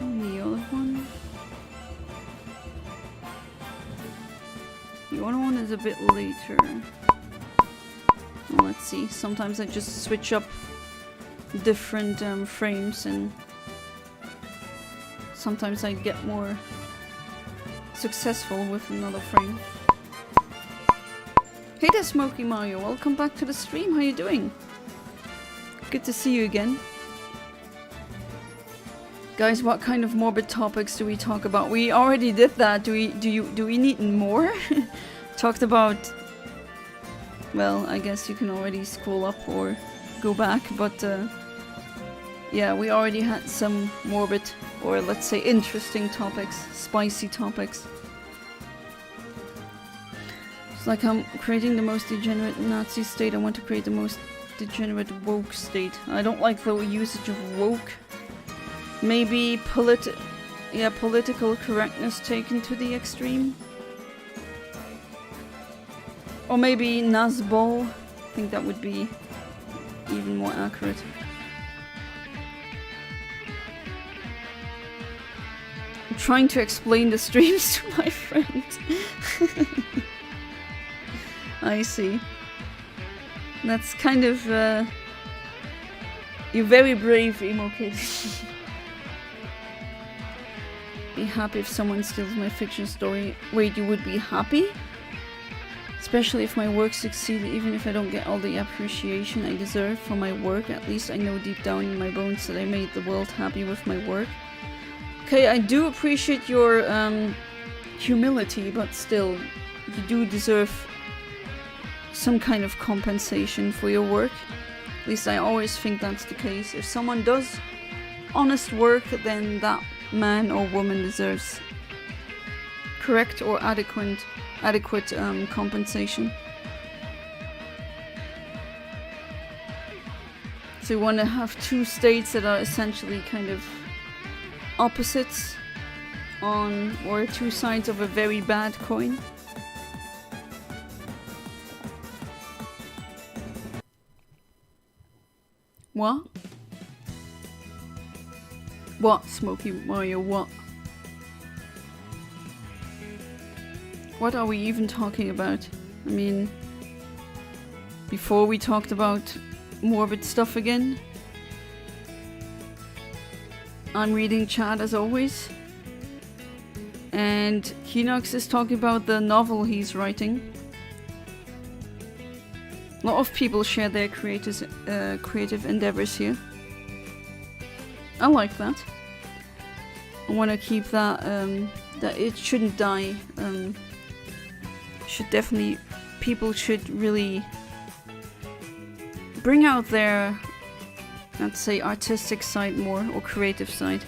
And the other one? The other one is a bit later. Well, let's see. Sometimes I just switch up different frames, and sometimes I get more successful with another frame. Hey there, Smoky Mario. Welcome back to the stream. How you doing? Good to see you again. Guys, what kind of morbid topics do we talk about? We already did that. Do we need more? Talked about... Well, I guess you can already scroll up or go back, but yeah, we already had some morbid, or let's say interesting topics, spicy topics. It's like I'm creating the most degenerate Nazi state, I want to create the most degenerate woke state. I don't like the usage of woke. Maybe political correctness taken to the extreme. Or maybe Nazbol. I think that would be even more accurate. I'm trying to explain the streams to my friend. I see. That's kind of... You're very brave, Emo Kid. Be happy if someone steals my fiction story. Wait, you would be happy? Especially if my work succeeded, even if I don't get all the appreciation I deserve for my work, at least I know deep down in my bones that I made the world happy with my work. Okay, I do appreciate your humility, but still, you do deserve some kind of compensation for your work. At least I always think that's the case. If someone does honest work, then that man or woman deserves correct or adequate compensation. So you want to have two states that are essentially kind of opposites on, or two sides of a very bad coin. What? What, Smoky Mario, what? What are we even talking about? I mean, before we talked about morbid stuff again. I'm reading chat as always. And Kinox is talking about the novel he's writing. A lot of people share their creative endeavors here. I like that. I want to keep that, that it shouldn't die. People should really bring out their, let's say, artistic side more, or creative side.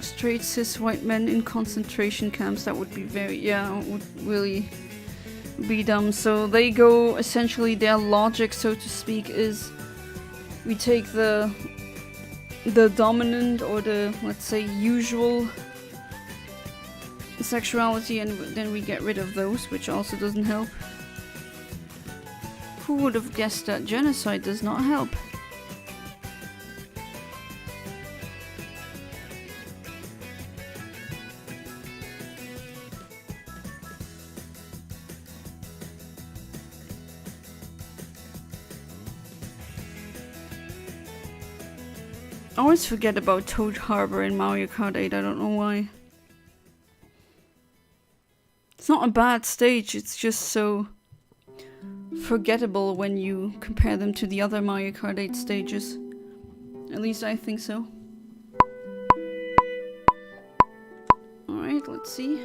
Straight cis white men in concentration camps, that would be very, yeah, would really be dumb. So they go, essentially their logic, so to speak, is we take the dominant, or the, let's say, usual sexuality, and then we get rid of those, which also doesn't help. Who would have guessed that genocide does not help? I always forget about Toad Harbor in Mario Kart 8, I don't know why. It's not a bad stage, it's just so forgettable when you compare them to the other Mario Kart 8 stages. At least I think so. Alright, let's see.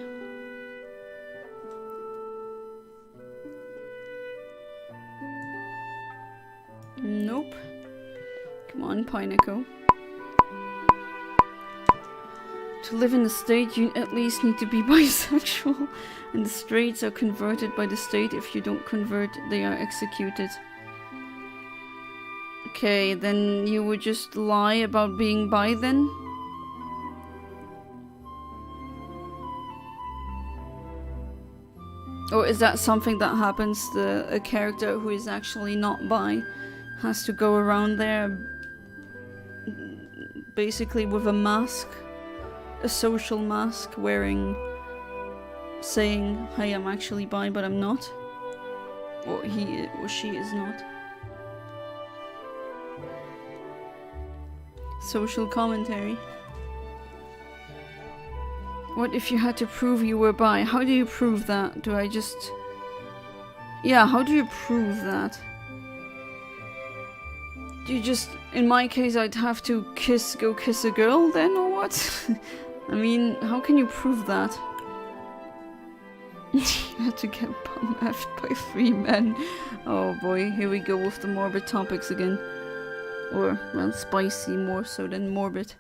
Nope. Come on, Pineco. To live in the state, you at least need to be bisexual, and the straights are converted by the state. If you don't convert, they are executed. Okay, then you would just lie about being bi then? Or is that something that happens to a character who is actually not bi has to go around there basically with a mask, a social mask, saying, "Hey, I'm actually bi, but I'm not," or he or she is not. Social commentary. What if you had to prove you were bi? How do you prove that? Do I just... Yeah, how do you prove that? Do you just... In my case, I'd have to go kiss a girl then, or what? I mean, how can you prove that? You had to get bum-effed by 3 men. Oh boy, here we go with the morbid topics again. Or, well, spicy more so than morbid.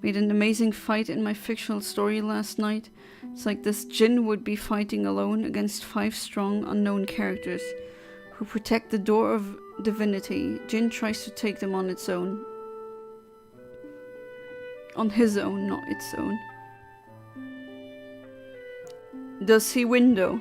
Made an amazing fight in my fictional story last night. It's like this Jinn would be fighting alone against 5 strong unknown characters who protect the door of divinity. Jinn tries to take them on its own. On his own, not its own. Does he win though?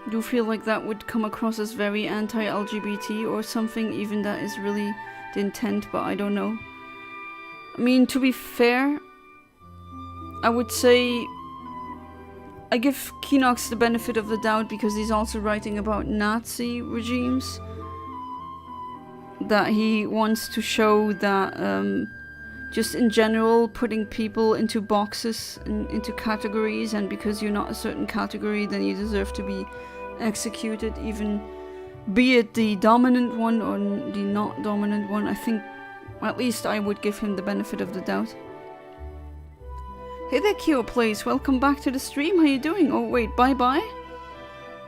Do you feel like that would come across as very anti-LGBT or something, even that is really the intent, but I don't know. I mean, to be fair, I would say I give Keenox the benefit of the doubt because he's also writing about Nazi regimes. That he wants to show that just in general putting people into boxes and into categories, and because you're not a certain category then you deserve to be executed, even be it the dominant one or the not dominant one. I think at least I would give him the benefit of the doubt. Hey there, Kyo Plays, welcome back to the stream. How you doing? Oh wait, bye-bye?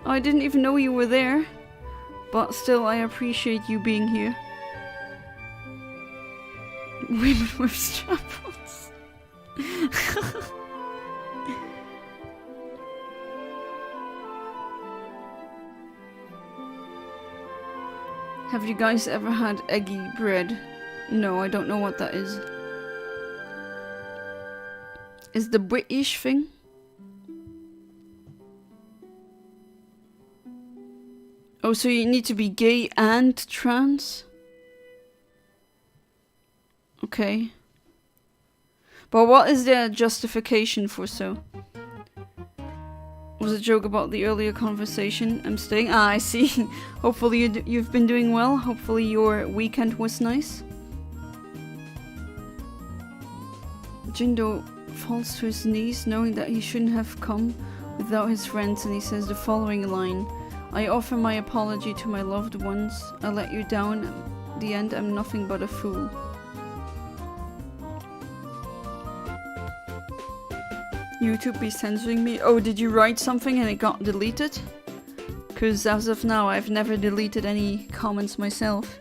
Oh, I didn't even know you were there, but still I appreciate you being here. Women with strap-ons. Have you guys ever had eggy bread? No, I don't know what that is. Is the British thing? Oh, so you need to be gay and trans? Okay. But what is their justification for so? Was a joke about the earlier conversation. I'm staying. Ah, I see. Hopefully you've been doing well. Hopefully your weekend was nice. Jindo falls to his knees, knowing that he shouldn't have come without his friends, and he says the following line. I offer my apology to my loved ones. I let you down. At the end, I'm nothing but a fool. YouTube be censoring me. Oh, did you write something and it got deleted? Because as of now, I've never deleted any comments myself.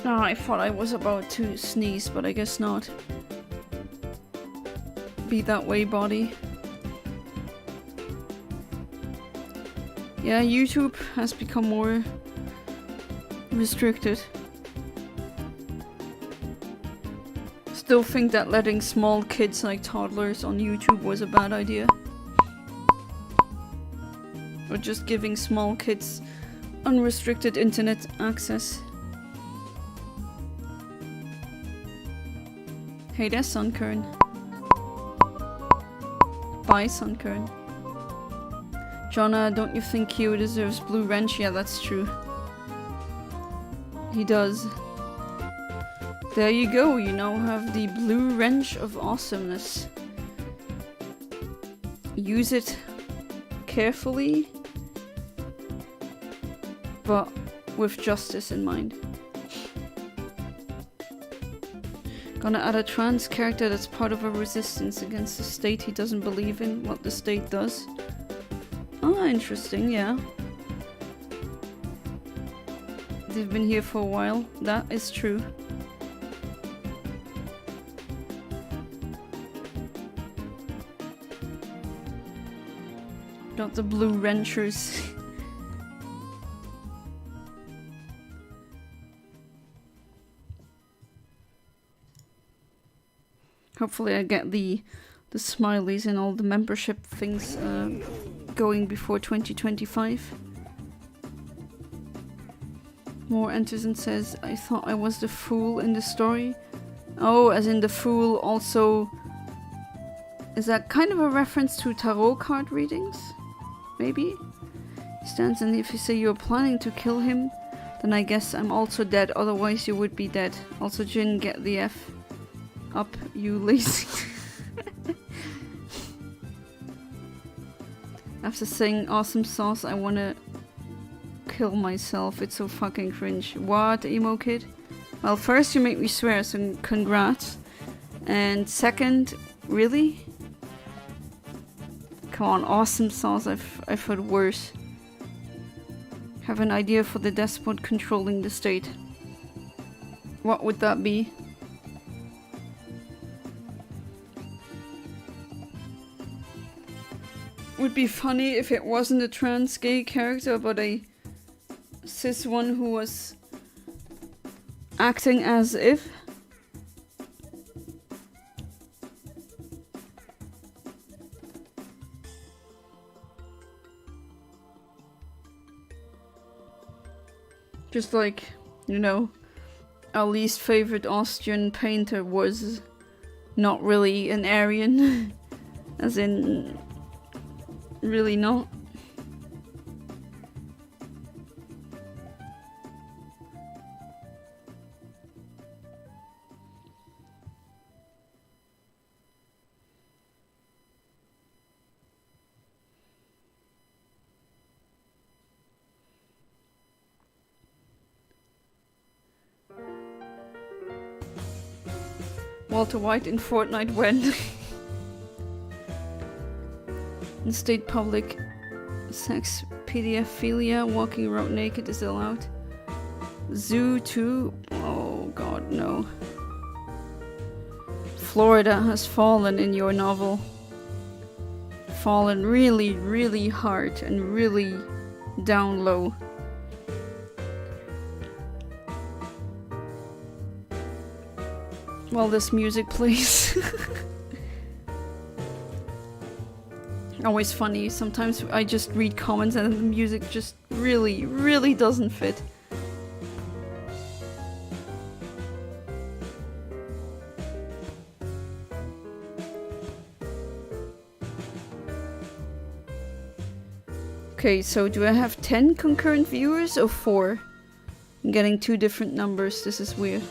Oh, I thought I was about to sneeze, but I guess not. Be that way, body. Yeah, YouTube has become more restricted. Still think that letting small kids like toddlers on YouTube was a bad idea. Or just giving small kids unrestricted internet access. Hey there, Sunkern. Bye, Sunkern. Jonna, don't you think Kyo deserves blue wrench? Yeah, that's true. He does. There you go, you now have the blue wrench of awesomeness. Use it carefully, but with justice in mind. Gonna add a trans character that's part of a resistance against the state he doesn't believe in, what the state does. Ah, interesting, yeah. They've been here for a while. That is true. Got the blue wrenchers. Hopefully I get the smileys and all the membership things going before 2025. More enters and says, I thought I was the fool in the story. Oh, as in the fool also... Is that kind of a reference to tarot card readings? Maybe? He stands, and if you say you're planning to kill him, then I guess I'm also dead, otherwise you would be dead. Also, Jin, get the F up, you lazy... After saying awesome sauce, I wanna kill myself. It's so fucking cringe. What, emo kid? Well, first you make me swear, so congrats. And second, really? Come on, awesome sauce. I've heard worse. Have an idea for the despot controlling the state. What would that be? Would be funny if it wasn't a trans gay character, but a cis one who was acting as if. Just like, you know, our least favorite Austrian painter was not really an Aryan, as in, really not. Walter White in Fortnite when? In state public sex pedophilia, walking around naked is allowed. Zoo too? Oh god, no. Florida has fallen in your novel. Fallen really, really hard and really down low. While this music plays. Always funny. Sometimes I just read comments and the music just really, really doesn't fit. Okay, so do I have 10 concurrent viewers or 4? I'm getting 2 different numbers. This is weird.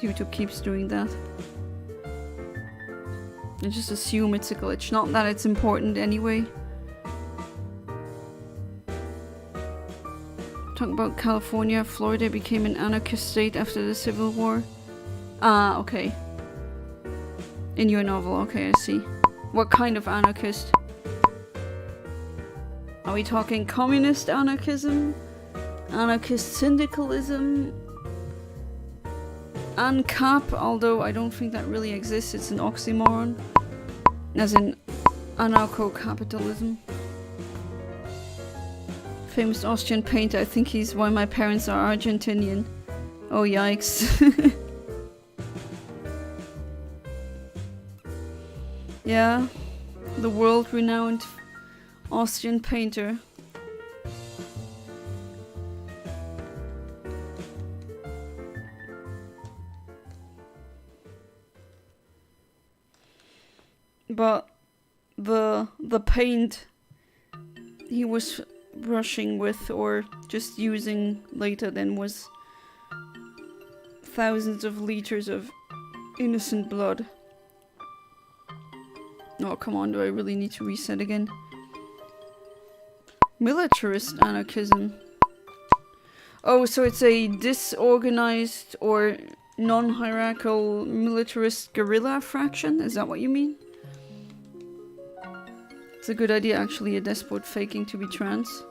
YouTube keeps doing that. I just assume it's a glitch. Not that it's important anyway. Talk about California. Florida became an anarchist state after the Civil War. Ah, okay. In your novel, okay, I see. What kind of anarchist? Are we talking communist anarchism? Anarchist syndicalism? ANCAP, although I don't think that really exists, it's an oxymoron. As in anarcho-capitalism. Famous Austrian painter, I think he's why my parents are Argentinian. Oh yikes. Yeah, the world-renowned Austrian painter. But the paint he was brushing with or just using later then was thousands of liters of innocent blood. Oh, come on, do I really need to reset again? Militarist anarchism. Oh, so it's a disorganized or non-hierarchical militarist guerrilla fraction? Is that what you mean? It's a good idea, actually, a despot faking to be trans.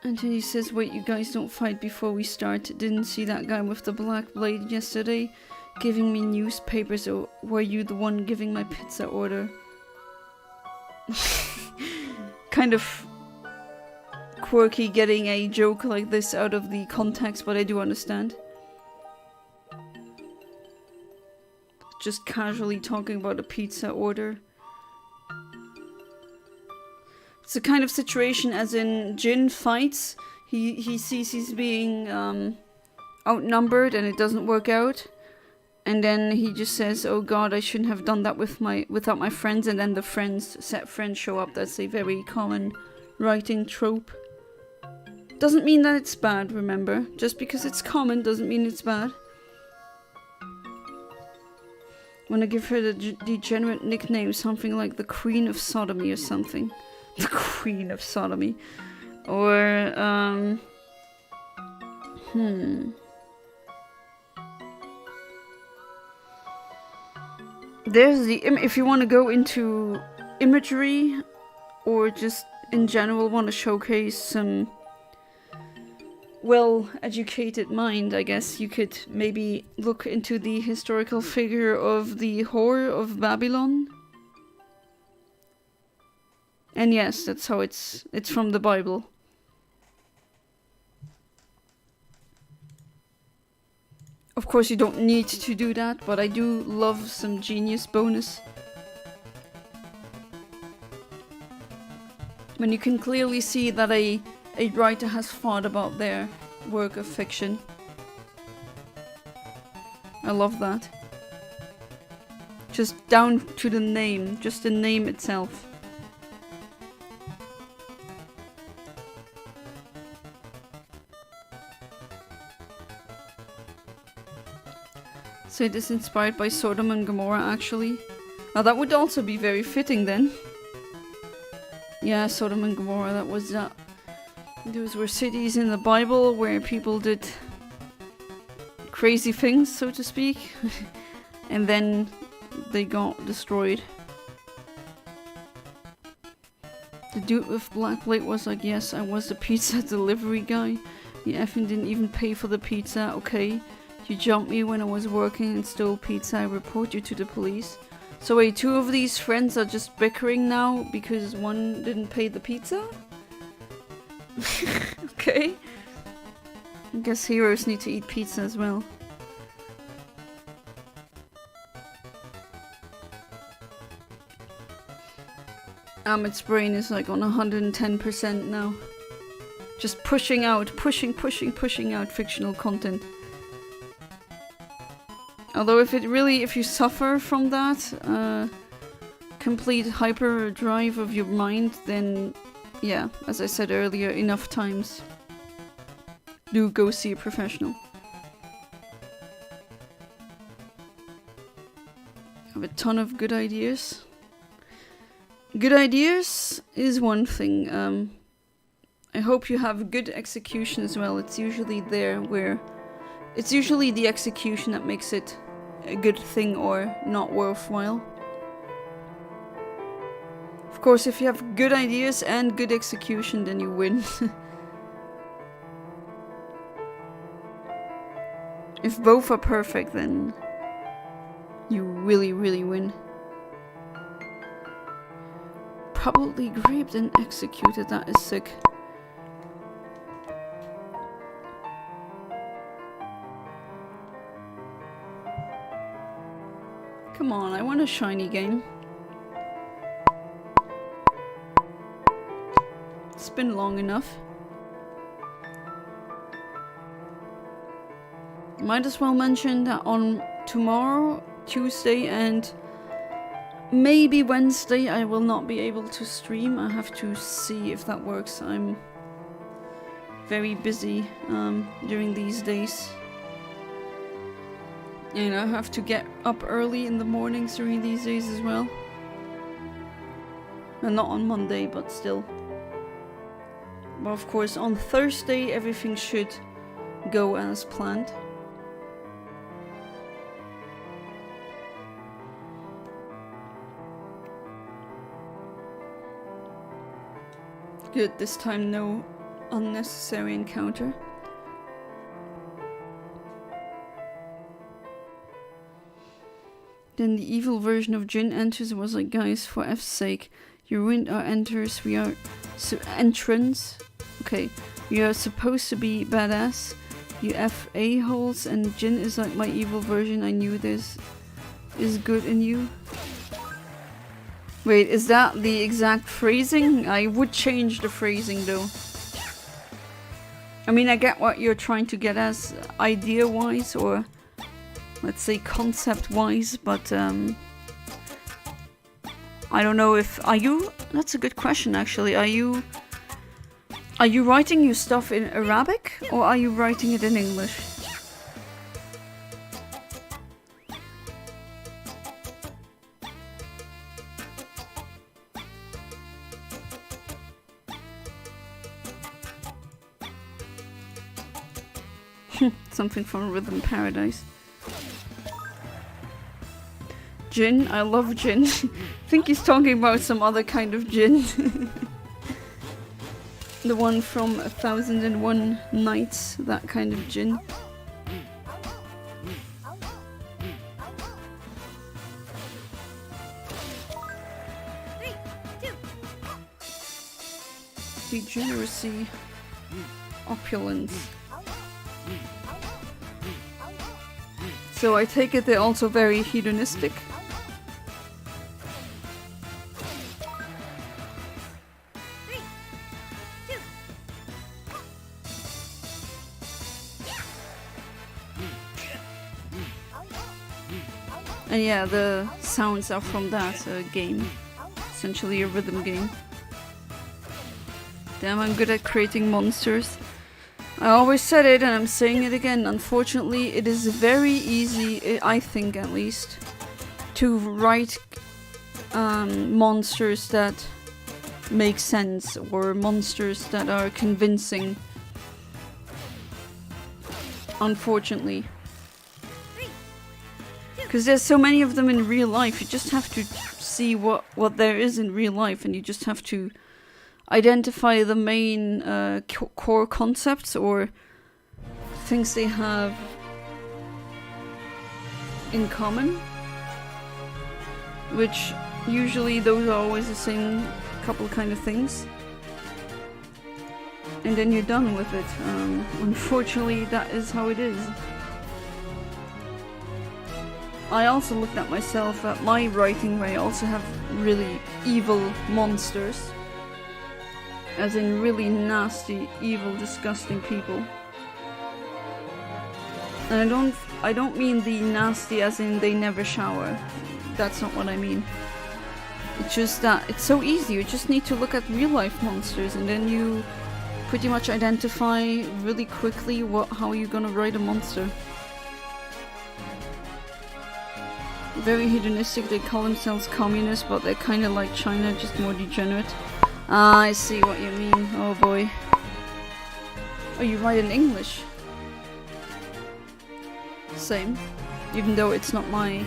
Anthony says, wait, you guys don't fight before we start. Didn't see that guy with the black blade yesterday giving me newspapers, or were you the one giving my pizza order? Kind of quirky getting a joke like this out of the context, but I do understand. just casually talking about a pizza order. It's a kind of situation as in Jin fights. He sees he's being outnumbered and it doesn't work out. And then he just says, oh god, I shouldn't have done that without my friends. And then the set friends show up. That's a very common writing trope. Doesn't mean that it's bad, remember. Just because it's common doesn't mean it's bad. Wanna give her the degenerate nickname, something like the Queen of Sodomy or something. The Queen of Sodomy. Or, There's the if you want to go into imagery, or just in general want to showcase some well-educated mind, I guess you could maybe look into the historical figure of the Whore of Babylon. And yes, that's how it's from the Bible. Of course you don't need to do that, but I do love some genius bonus. When you can clearly see that a writer has thought about their work of fiction. I love that. Just down to the name, just the name itself. So it is inspired by Sodom and Gomorrah, actually. Now that would also be very fitting then. Yeah, Sodom and Gomorrah, that was those were cities in the Bible where people did crazy things, so to speak. And then they got destroyed. The dude with black plate was like, yes, I was the pizza delivery guy. You effing didn't even pay for the pizza, okay? You jumped me when I was working and stole pizza, I report you to the police. So wait, two of these friends are just bickering now because one didn't pay the pizza? Okay. I guess heroes need to eat pizza as well. Amit's brain is like on 110% now. Just pushing out fictional content. Although if you suffer from that complete hyperdrive of your mind, then yeah, as I said earlier, enough times. Do go see a professional. I have a ton of good ideas. Good ideas is one thing. I hope you have good execution as well. It's usually it's usually the execution that makes it a good thing or not worthwhile. Of course, if you have good ideas and good execution, then you win. If both are perfect, then you really, really win. Probably graped and executed, that is sick. Come on, I want a shiny game. It's been long enough. Might as well mention that on tomorrow, Tuesday, and maybe Wednesday, I will not be able to stream. I have to see if that works. I'm very busy during these days. And I have to get up early in the mornings during these days as well. And not on Monday, but still. But of course, on Thursday, everything should go as planned. Good, this time no unnecessary encounter. Then the evil version of Jin enters and was like, guys, for F's sake, you ruined our entrance. We are entrance. Okay, we are supposed to be badass. You F a-holes, and Jin is like my evil version. I knew this is good in you. Wait, is that the exact phrasing? I would change the phrasing though. I mean, I get what you're trying to get as idea-wise, or let's say concept-wise, but I don't know if... Are you... That's a good question actually. Are you writing your stuff in Arabic, or are you writing it in English? Something from Rhythm Paradise. Gin? I love gin. I think he's talking about some other kind of gin. The one from 1001 Nights, that kind of gin. Degeneracy. Opulence. So I take it they're also very hedonistic. And yeah, the sounds are from that game. Essentially a rhythm game. Damn, I'm good at creating monsters. I always said it and I'm saying it again. Unfortunately, it is very easy, I think at least, to write monsters that make sense, or monsters that are convincing. Unfortunately. Because there's so many of them in real life, you just have to see what there is in real life, and you just have to identify the main core concepts or things they have in common, which usually those are always the same couple kind of things, and then you're done with it. Unfortunately, that is how it is. I also looked at myself at my writing where I also have really evil monsters. As in really nasty, evil, disgusting people. And I don't mean the nasty as in they never shower. That's not what I mean. It's just that it's so easy. You just need to look at real life monsters and then you pretty much identify really quickly how you're gonna write a monster. Very hedonistic, they call themselves communists, but they're kinda like China, just more degenerate. Ah, I see what you mean. Oh boy. Oh, you write in English? Same. Even though it's not my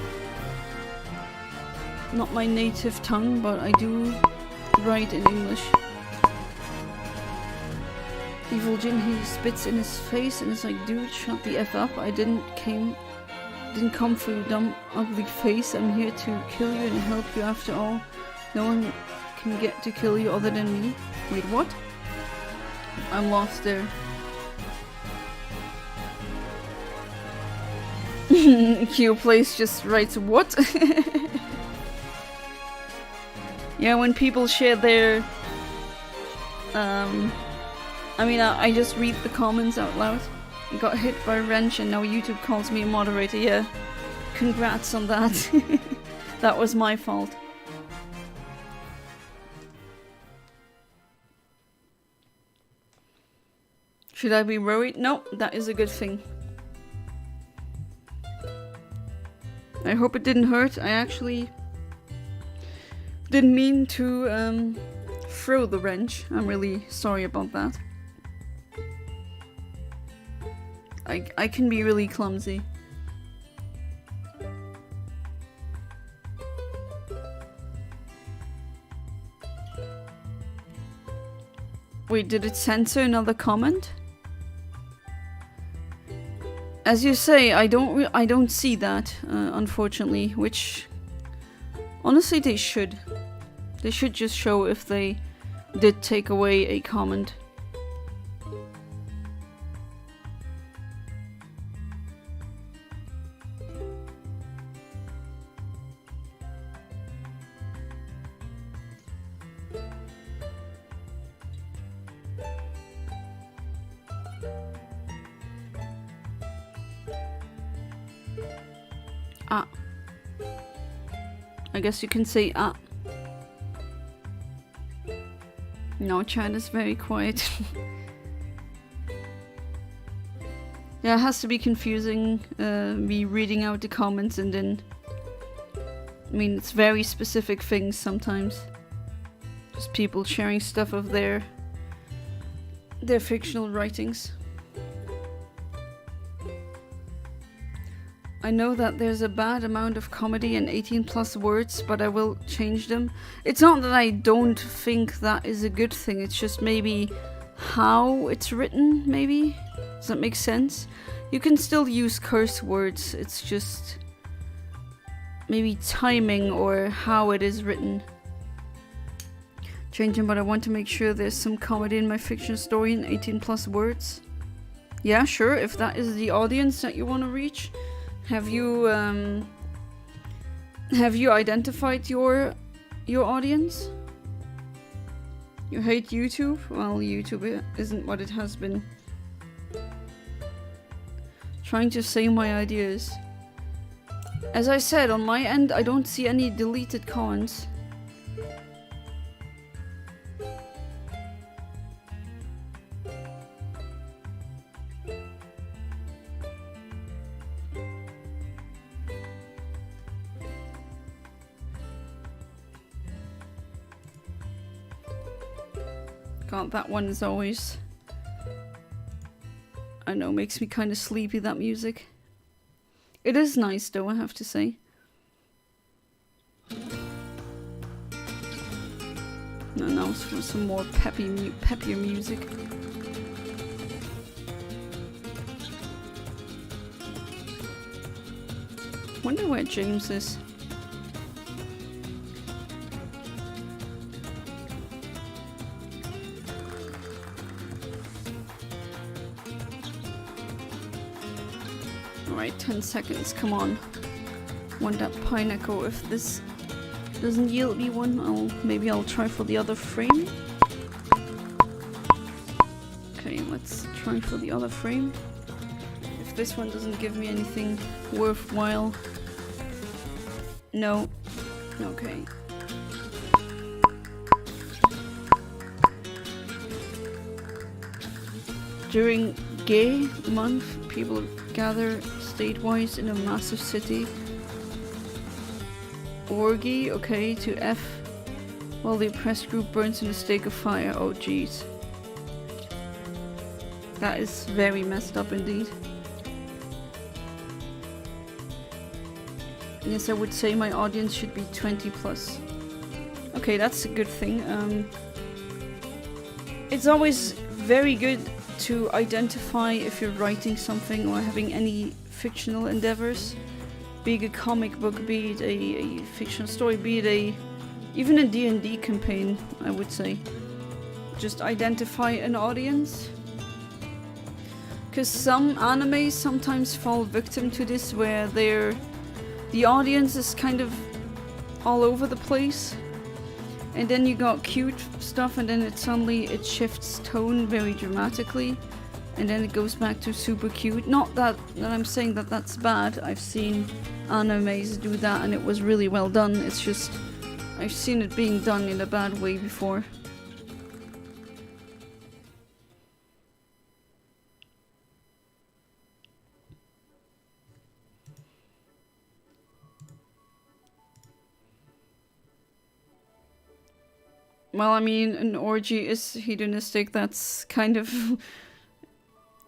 native tongue, but I do write in English. Evil Jin, he spits in his face and is like, dude, shut the F up. I didn't come for your dumb, ugly face. I'm here to kill you and help you after all. No one can get to kill you other than me. Wait, what? I'm lost there. Q Place just writes what? Yeah, when people share their I mean, I just read the comments out loud. Got hit by a wrench and now YouTube calls me a moderator. Yeah, congrats on that. That was my fault. Should I be worried? No, that is a good thing. I hope it didn't hurt. I actually didn't mean to throw the wrench. I'm really sorry about that. I can be really clumsy. Wait, did it censor another comment? As you say, I don't see that, unfortunately, which honestly they should. They should just show if they did take away a comment. Ah. I guess you can say ah. No, chat is very quiet. Yeah, it has to be confusing, me reading out the comments and then... I mean, it's very specific things sometimes. Just people sharing stuff of their fictional writings. I know that there's a bad amount of comedy and 18+ words, but I will change them. It's not that I don't think that is a good thing, it's just maybe how it's written, maybe? Does that make sense? You can still use curse words, it's just maybe timing or how it is written. Changing, but I want to make sure there's some comedy in my fiction story in 18+ words. Yeah, sure, if that is the audience that you want to reach. Have you identified your audience? You hate YouTube? Well, YouTube isn't what it has been. Trying to say my ideas. As I said, on my end, I don't see any deleted comments. God, that one is always... I know, makes me kind of sleepy, that music. It is nice though, I have to say. No, now for some more peppier music. Wonder where James is. Alright, 10 seconds, come on. Want that pineapple. If this doesn't yield me one, maybe I'll try for the other frame. Okay, let's try for the other frame. If this one doesn't give me anything worthwhile. No. Okay. During Gay Month, people gather state-wise in a massive city. Orgy, okay, to F, while the oppressed group burns in a stake of fire. Oh jeez. That is very messed up indeed. Yes, I would say my audience should be 20+. Okay, that's a good thing. It's always very good to identify if you're writing something or having any fictional endeavors, be it a comic book, be it a fictional story, be it even a D&D campaign, I would say. Just identify an audience. Because some animes sometimes fall victim to this, where the audience is kind of all over the place. And then you got cute stuff, and then it shifts tone very dramatically, and then it goes back to super cute. Not that I'm saying that that's bad. I've seen animes do that, and it was really well done. It's just I've seen it being done in a bad way before. Well, I mean, an orgy is hedonistic. That's kind of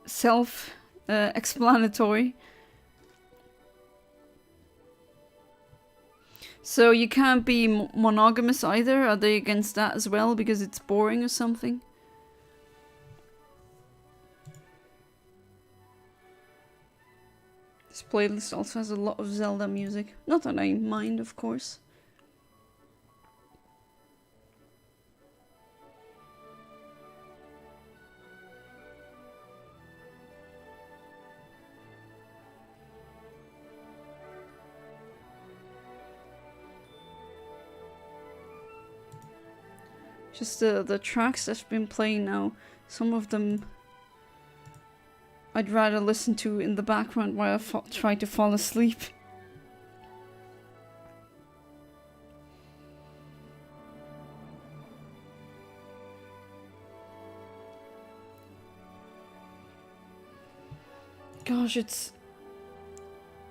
self-explanatory. So you can't be monogamous either? Are they against that as well because it's boring or something? This playlist also has a lot of Zelda music. Not that I mind, of course. Just the tracks that's been playing now, some of them I'd rather listen to in the background while I try to fall asleep. Gosh, it's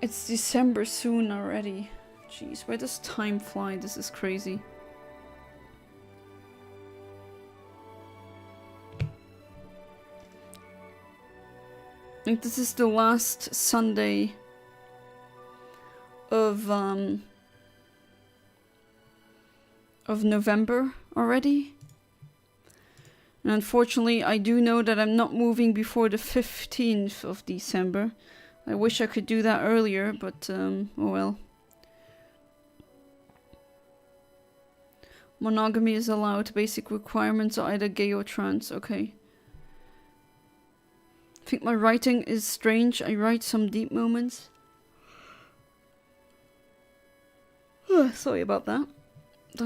December soon already. Jeez, where does time fly? This is crazy. I think this is the last Sunday of November already. And unfortunately, I do know that I'm not moving before the 15th of December. I wish I could do that earlier, but oh well. Monogamy is allowed. Basic requirements are either gay or trans. Okay. I think my writing is strange. I write some deep moments. Sorry about that.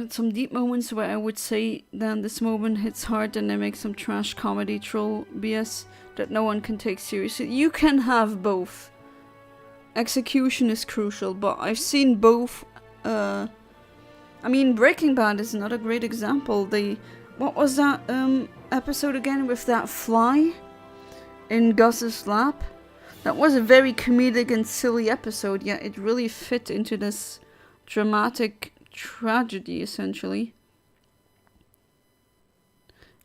Some deep moments where I would say, then this moment hits hard, and I make some trash comedy troll BS that no one can take seriously. You can have both. Execution is crucial, but I've seen both. I mean, Breaking Bad is not a great example. What was that episode again with that fly in Gus's lab? That was a very comedic and silly episode, yet it really fit into this dramatic tragedy, essentially.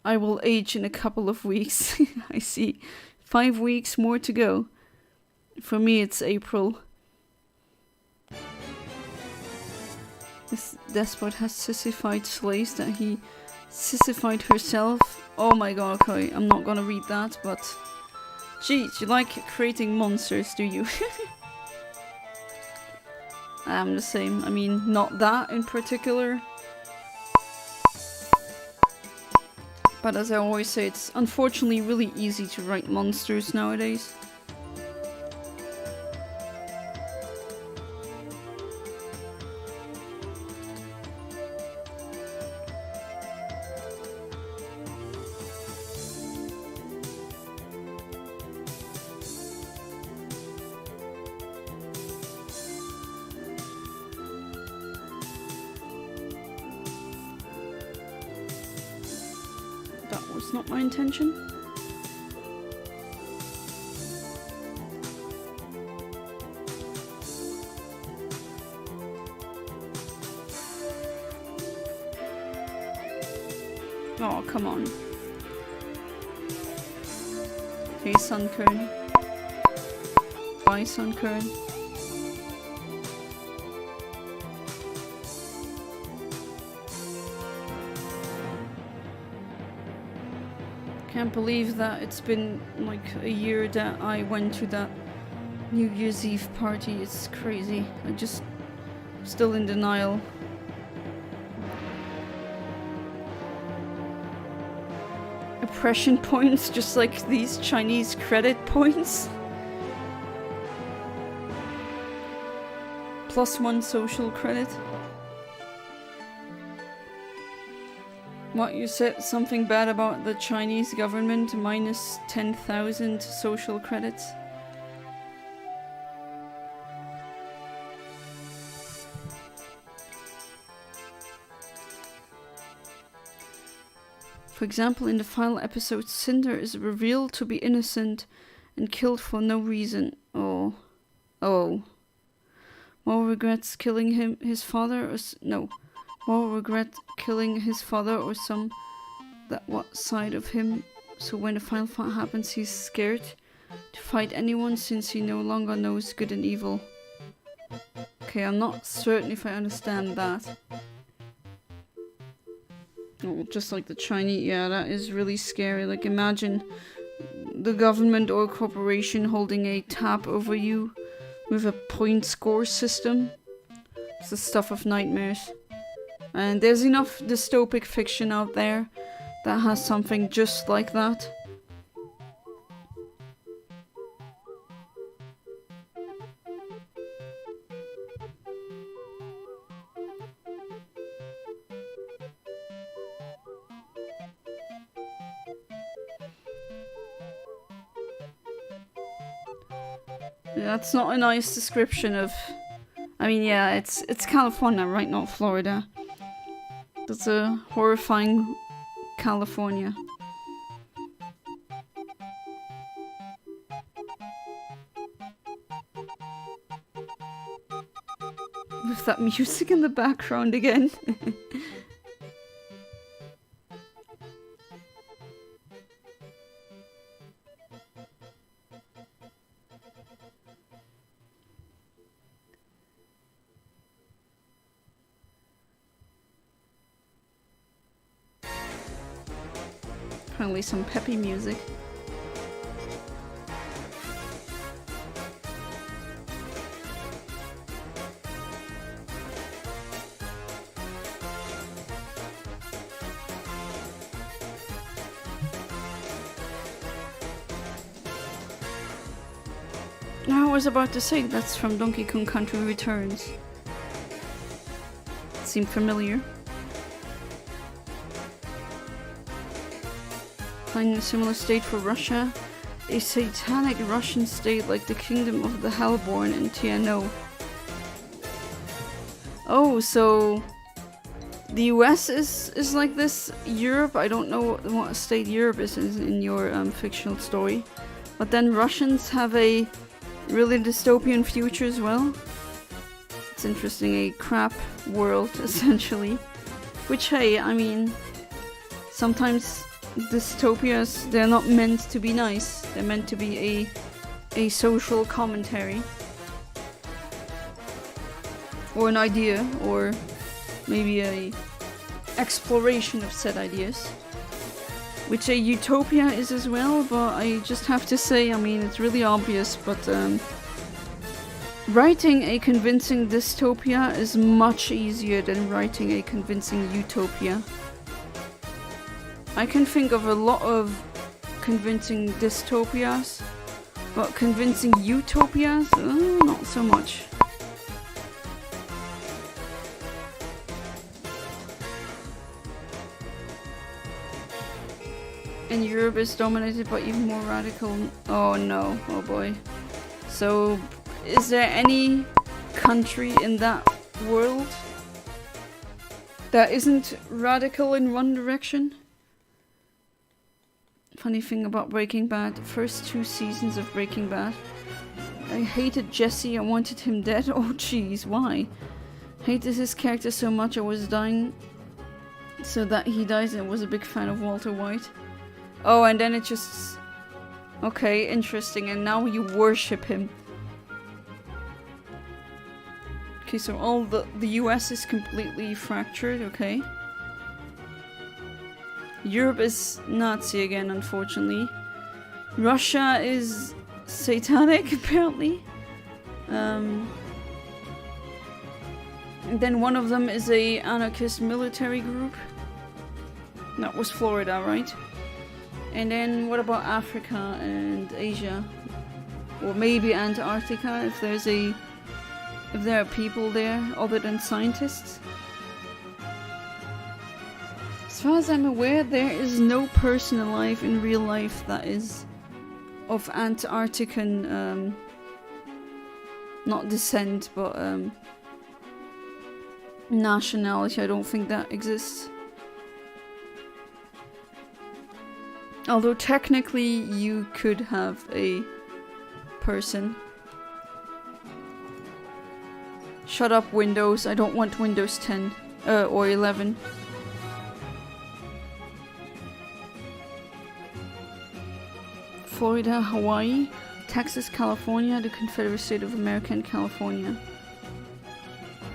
I will age in a couple of weeks. I see. 5 weeks more to go. For me, it's April. This despot has sissified slaves that he sissified herself. Oh my god, okay, I'm not gonna read that, but... Geez, you like creating monsters, do you? I'm the same. I mean, not that in particular. But as I always say, it's unfortunately really easy to write monsters nowadays. Not my intention. Oh, come on. Hey, Sunkern. Bye, Sunkern. Can't believe that it's been like a year that I went to that New Year's Eve party. It's crazy. I'm just still in denial. Oppression points, just like these Chinese credit points. +1 social credit. What, you said something bad about the Chinese government, minus 10,000 social credits? For example, in the final episode, Cinder is revealed to be innocent and killed for no reason. Oh. Oh. More regrets killing his father, or no. More regret killing his father or some that what side of him, so when the final fight happens he's scared to fight anyone since he no longer knows good and evil. Okay, I'm not certain if I understand that. Oh, just like the Chinese, yeah, that is really scary. Like, imagine the government or corporation holding a tab over you with a point score system. It's the stuff of nightmares. And there's enough dystopic fiction out there that has something just like that. That's not a nice description of... I mean, yeah, it's California, right? Not Florida. That's a horrifying California. With that music in the background again. Apparently some peppy music. I was about to say that's from Donkey Kong Country Returns. It seemed familiar. Finding a similar state for Russia, a satanic Russian state like the Kingdom of the Hellborn in TNO. Oh, so the US is like this. Europe, I don't know what state Europe is in your fictional story, but then Russians have a really dystopian future as well. It's interesting, a crap world essentially. Which, hey, I mean, sometimes dystopias, they're not meant to be nice. They're meant to be a social commentary. Or an idea, or maybe a exploration of said ideas. Which a utopia is as well, but I just have to say, I mean, it's really obvious, but writing a convincing dystopia is much easier than writing a convincing utopia. I can think of a lot of convincing dystopias, but convincing utopias, not so much. And Europe is dominated by even more radical... Oh no, oh boy. So, is there any country in that world that isn't radical in one direction? Funny thing about Breaking Bad, the first 2 seasons of Breaking Bad, I hated Jesse, I wanted him dead. Oh jeez, why? Hated his character so much I was dying so that he dies, and was a big fan of Walter White. Oh, and then it just... Okay, interesting, and now you worship him. Okay, so all the US is completely fractured, okay. Europe is Nazi again, unfortunately. Russia is satanic, apparently. And then one of them is a anarchist military group. That was Florida, right? And then what about Africa and Asia? Or maybe Antarctica, if there are people there other than scientists? As far as I'm aware, there is no person alive in real life that is of Antarctican, not descent, but nationality. I don't think that exists. Although technically you could have a person. Shut up, Windows. I don't want Windows 10 or 11. Florida, Hawaii, Texas, California, the Confederate State of America, and California.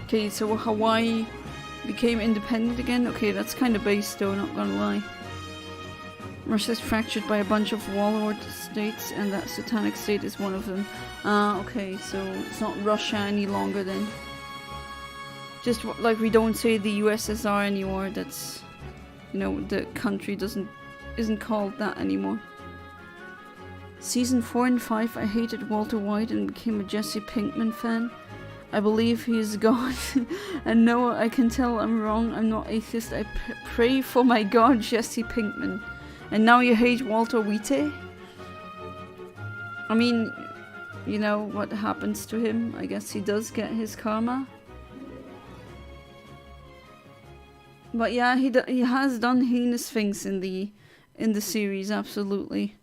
Okay, so Hawaii became independent again. Okay, that's kind of based though, not gonna lie. Russia is fractured by a bunch of warlord states, and that satanic state is one of them. Okay, so it's not Russia any longer then. Just like we don't say the USSR anymore, that's, you know, the country isn't called that anymore. Season 4 and 5, I hated Walter White and became a Jesse Pinkman fan. I believe he is God. And no, I can tell I'm wrong, I'm not atheist, I pray for my God, Jesse Pinkman. And now you hate Walter White? I mean, you know, what happens to him. I guess he does get his karma. But yeah, he has done heinous things in the series, absolutely.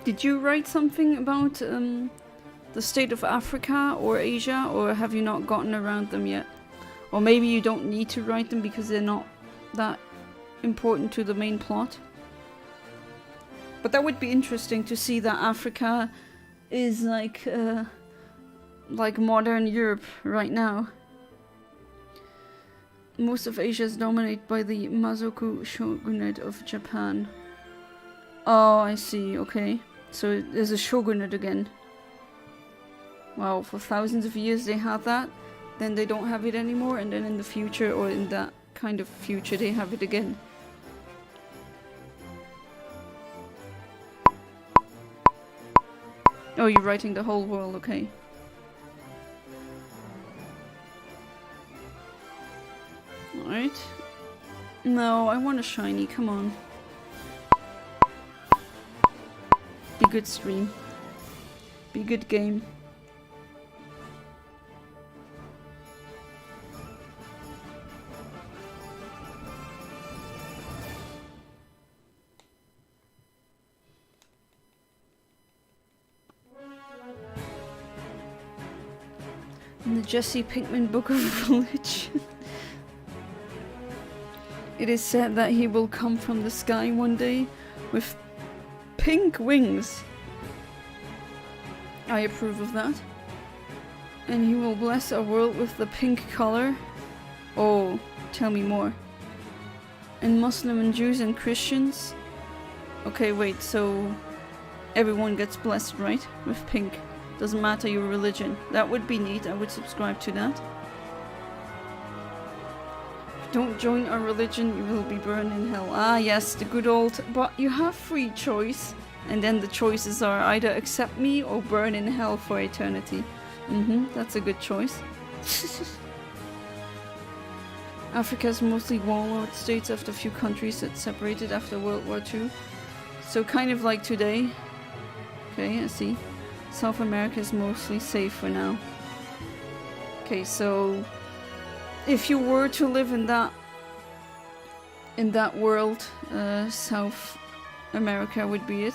Did you write something about the state of Africa or Asia, or have you not gotten around them yet? Or maybe you don't need to write them because they're not that important to the main plot. But that would be interesting to see that Africa is like modern Europe right now. Most of Asia is dominated by the Mazoku shogunate of Japan. Oh, I see, okay. So there's a shogunate again. Wow, for thousands of years they had that, then they don't have it anymore, and then in the future, or in that kind of future, they have it again. Oh, you're writing the whole world, okay. Alright. No, I want a shiny, come on. Be good stream. Be good game. In the Jesse Pinkman Book of Religion, it is said that he will come from the sky one day with pink wings. I approve of that. And he will bless our world with the pink color. Oh, tell me more. And Muslim and Jews and Christians. Okay, wait, so everyone gets blessed, right? With pink. Doesn't matter your religion. That would be neat. I would subscribe to that. Don't join our religion, you will be burned in hell. Ah, yes, the good old... But you have free choice. And then the choices are either accept me or burn in hell for eternity. That's a good choice. Africa is mostly warlord states after a few countries that separated after World War II. So kind of like today. Okay, I see. South America is mostly safe for now. Okay, so... if you were to live in that world, South America would be it.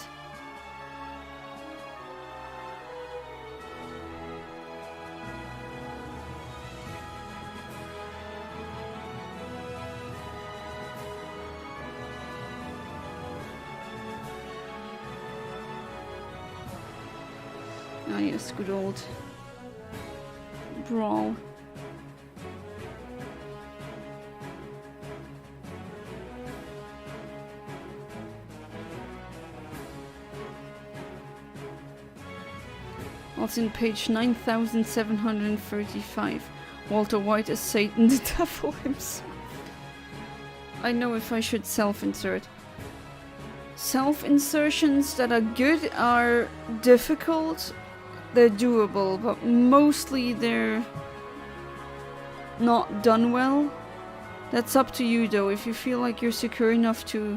Ah yes, good old Brawl. Also in page 9735, Walter White is Satan, the devil himself. I know if I should self-insert. Self-insertions that are good are difficult, they're doable, but mostly they're not done well. That's up to you though, if you feel like you're secure enough to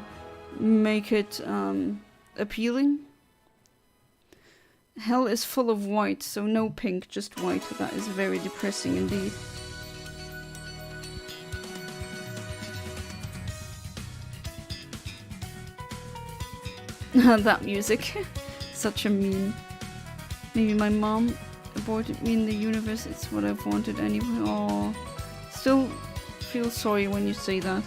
make it appealing. Hell is full of white, so no pink, just white. That is very depressing indeed. That music. Such a meme. Maybe my mom aborted me in the universe. It's what I've wanted anyway. Aww. Still feel sorry when you say that.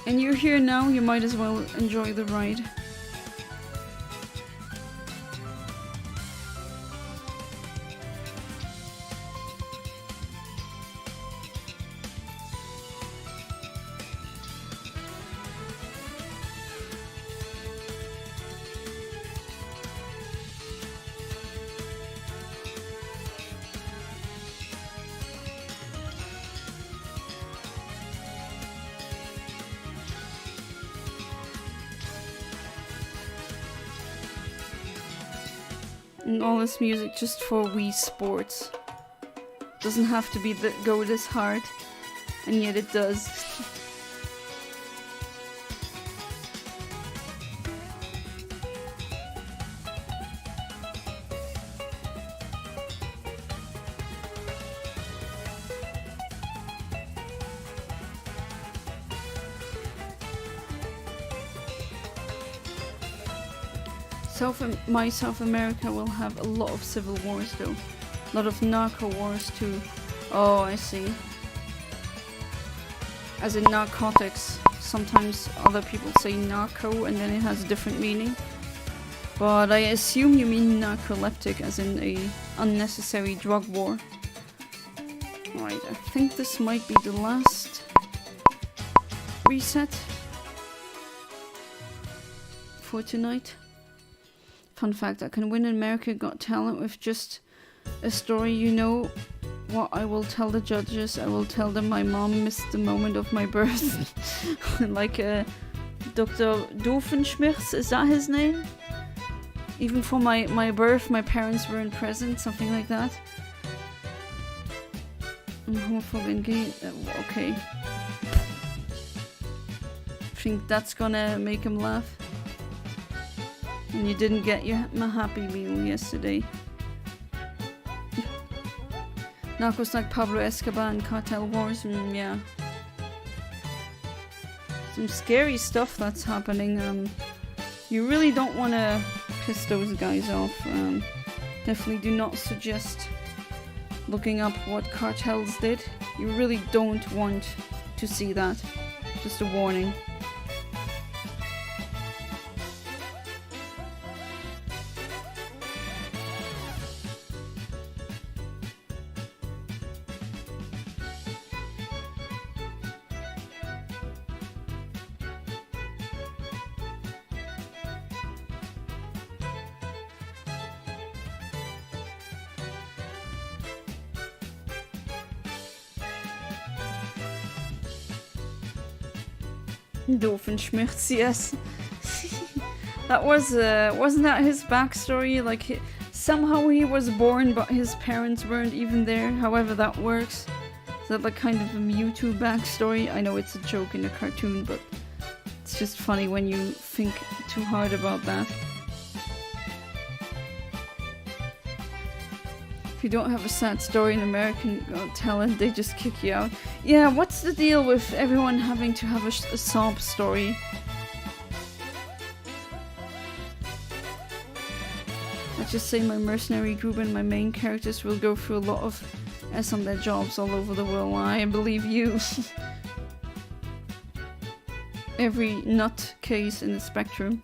And you're here now, you might as well enjoy the ride. And all this music just for Wii Sports. Doesn't have to be go this hard, and yet it does. My South America will have a lot of civil wars though. A lot of narco wars too. Oh, I see. As in narcotics. Sometimes other people say narco and then it has a different meaning. But I assume you mean narcoleptic as in a unnecessary drug war. Right, I think this might be the last reset for tonight. Fun fact, I can win America Got Talent with just a story. You know what I will tell the judges? I will tell them my mom missed the moment of my birth. Like Dr. Doofenshmirtz, is that his name? Even for my birth, my parents weren't present, something like that. I'm homophobic and gay. Okay. I think that's gonna make him laugh. And you didn't get my Happy Meal yesterday. Narcos like Pablo Escobar and Cartel Wars, yeah. Some scary stuff that's happening. You really don't want to piss those guys off. Definitely do not suggest looking up what cartels did. You really don't want to see that. Just a warning. Doofenshmirtz, yes. That was, wasn't that his backstory? Like, somehow he was born, but his parents weren't even there, however that works. Is that like kind of a Mewtwo backstory? I know it's a joke in the cartoon, but it's just funny when you think too hard about that. If you don't have a sad story in American Got Talent, they just kick you out. Yeah, what's the deal with everyone having to have a sob story? Let's just say my mercenary group and my main characters will go through a lot of S on their jobs all over the world. I believe you. Every nut case in the spectrum.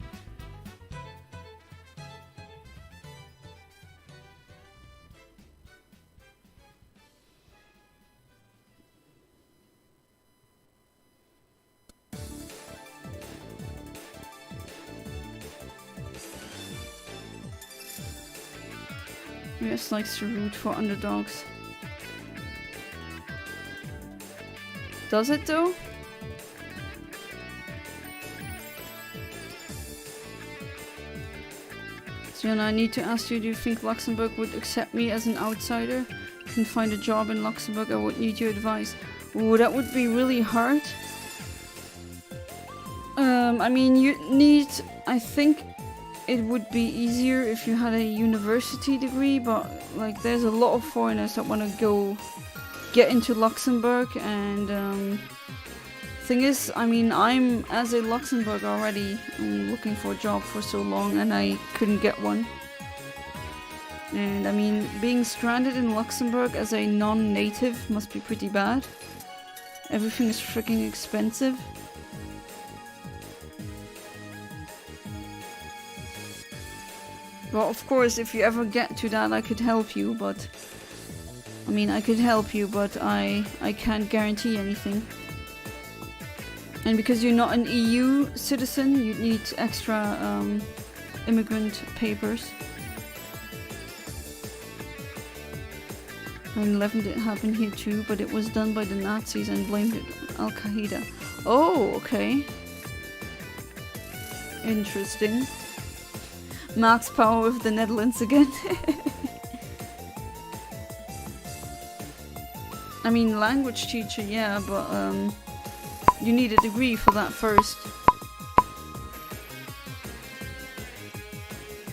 Yes, likes to root for underdogs. Does it though? Sienna, I need to ask you, do you think Luxembourg would accept me as an outsider? Can find a job in Luxembourg, I would need your advice. Ooh, that would be really hard. I mean, you need, I think it would be easier if you had a university degree, but like there's a lot of foreigners that want to go get into Luxembourg, and thing is, I mean, I'm as a Luxembourg already looking for a job for so long and I couldn't get one. And I mean, being stranded in Luxembourg as a non-native must be pretty bad. Everything is freaking expensive. Well, of course, if you ever get to that, I could help you, but... I mean, I could help you, but I can't guarantee anything. And because you're not an EU citizen, you need extra immigrant papers. 9/11 did happen here too, but it was done by the Nazis and blamed it on Al-Qaeda. Oh, okay. Interesting. Max power with the Netherlands again. I mean, language teacher, yeah, but you need a degree for that first.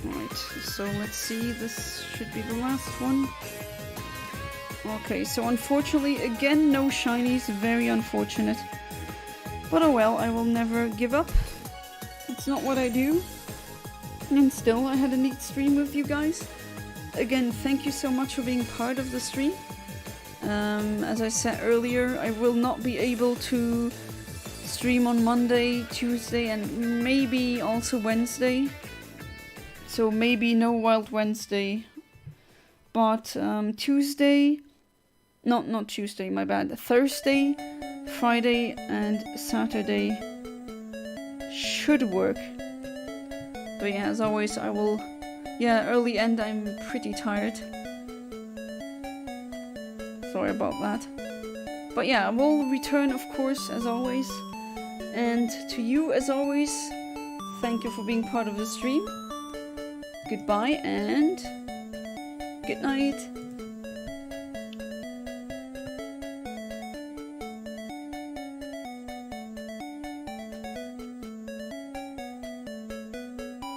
Right, so let's see, this should be the last one. Okay, so unfortunately, again, no shinies, very unfortunate. But oh well, I will never give up. It's not what I do. And still, I had a neat stream with you guys. Again, thank you so much for being part of the stream. As I said earlier, I will not be able to stream on Monday, Tuesday, and maybe also Wednesday. So maybe no Wild Wednesday. But Tuesday... Not Tuesday, my bad. Thursday, Friday, and Saturday should work. But yeah, as always, I will... Yeah, early end, I'm pretty tired. Sorry about that. But yeah, I will return, of course, as always. And to you, as always, thank you for being part of the stream. Goodbye and good night.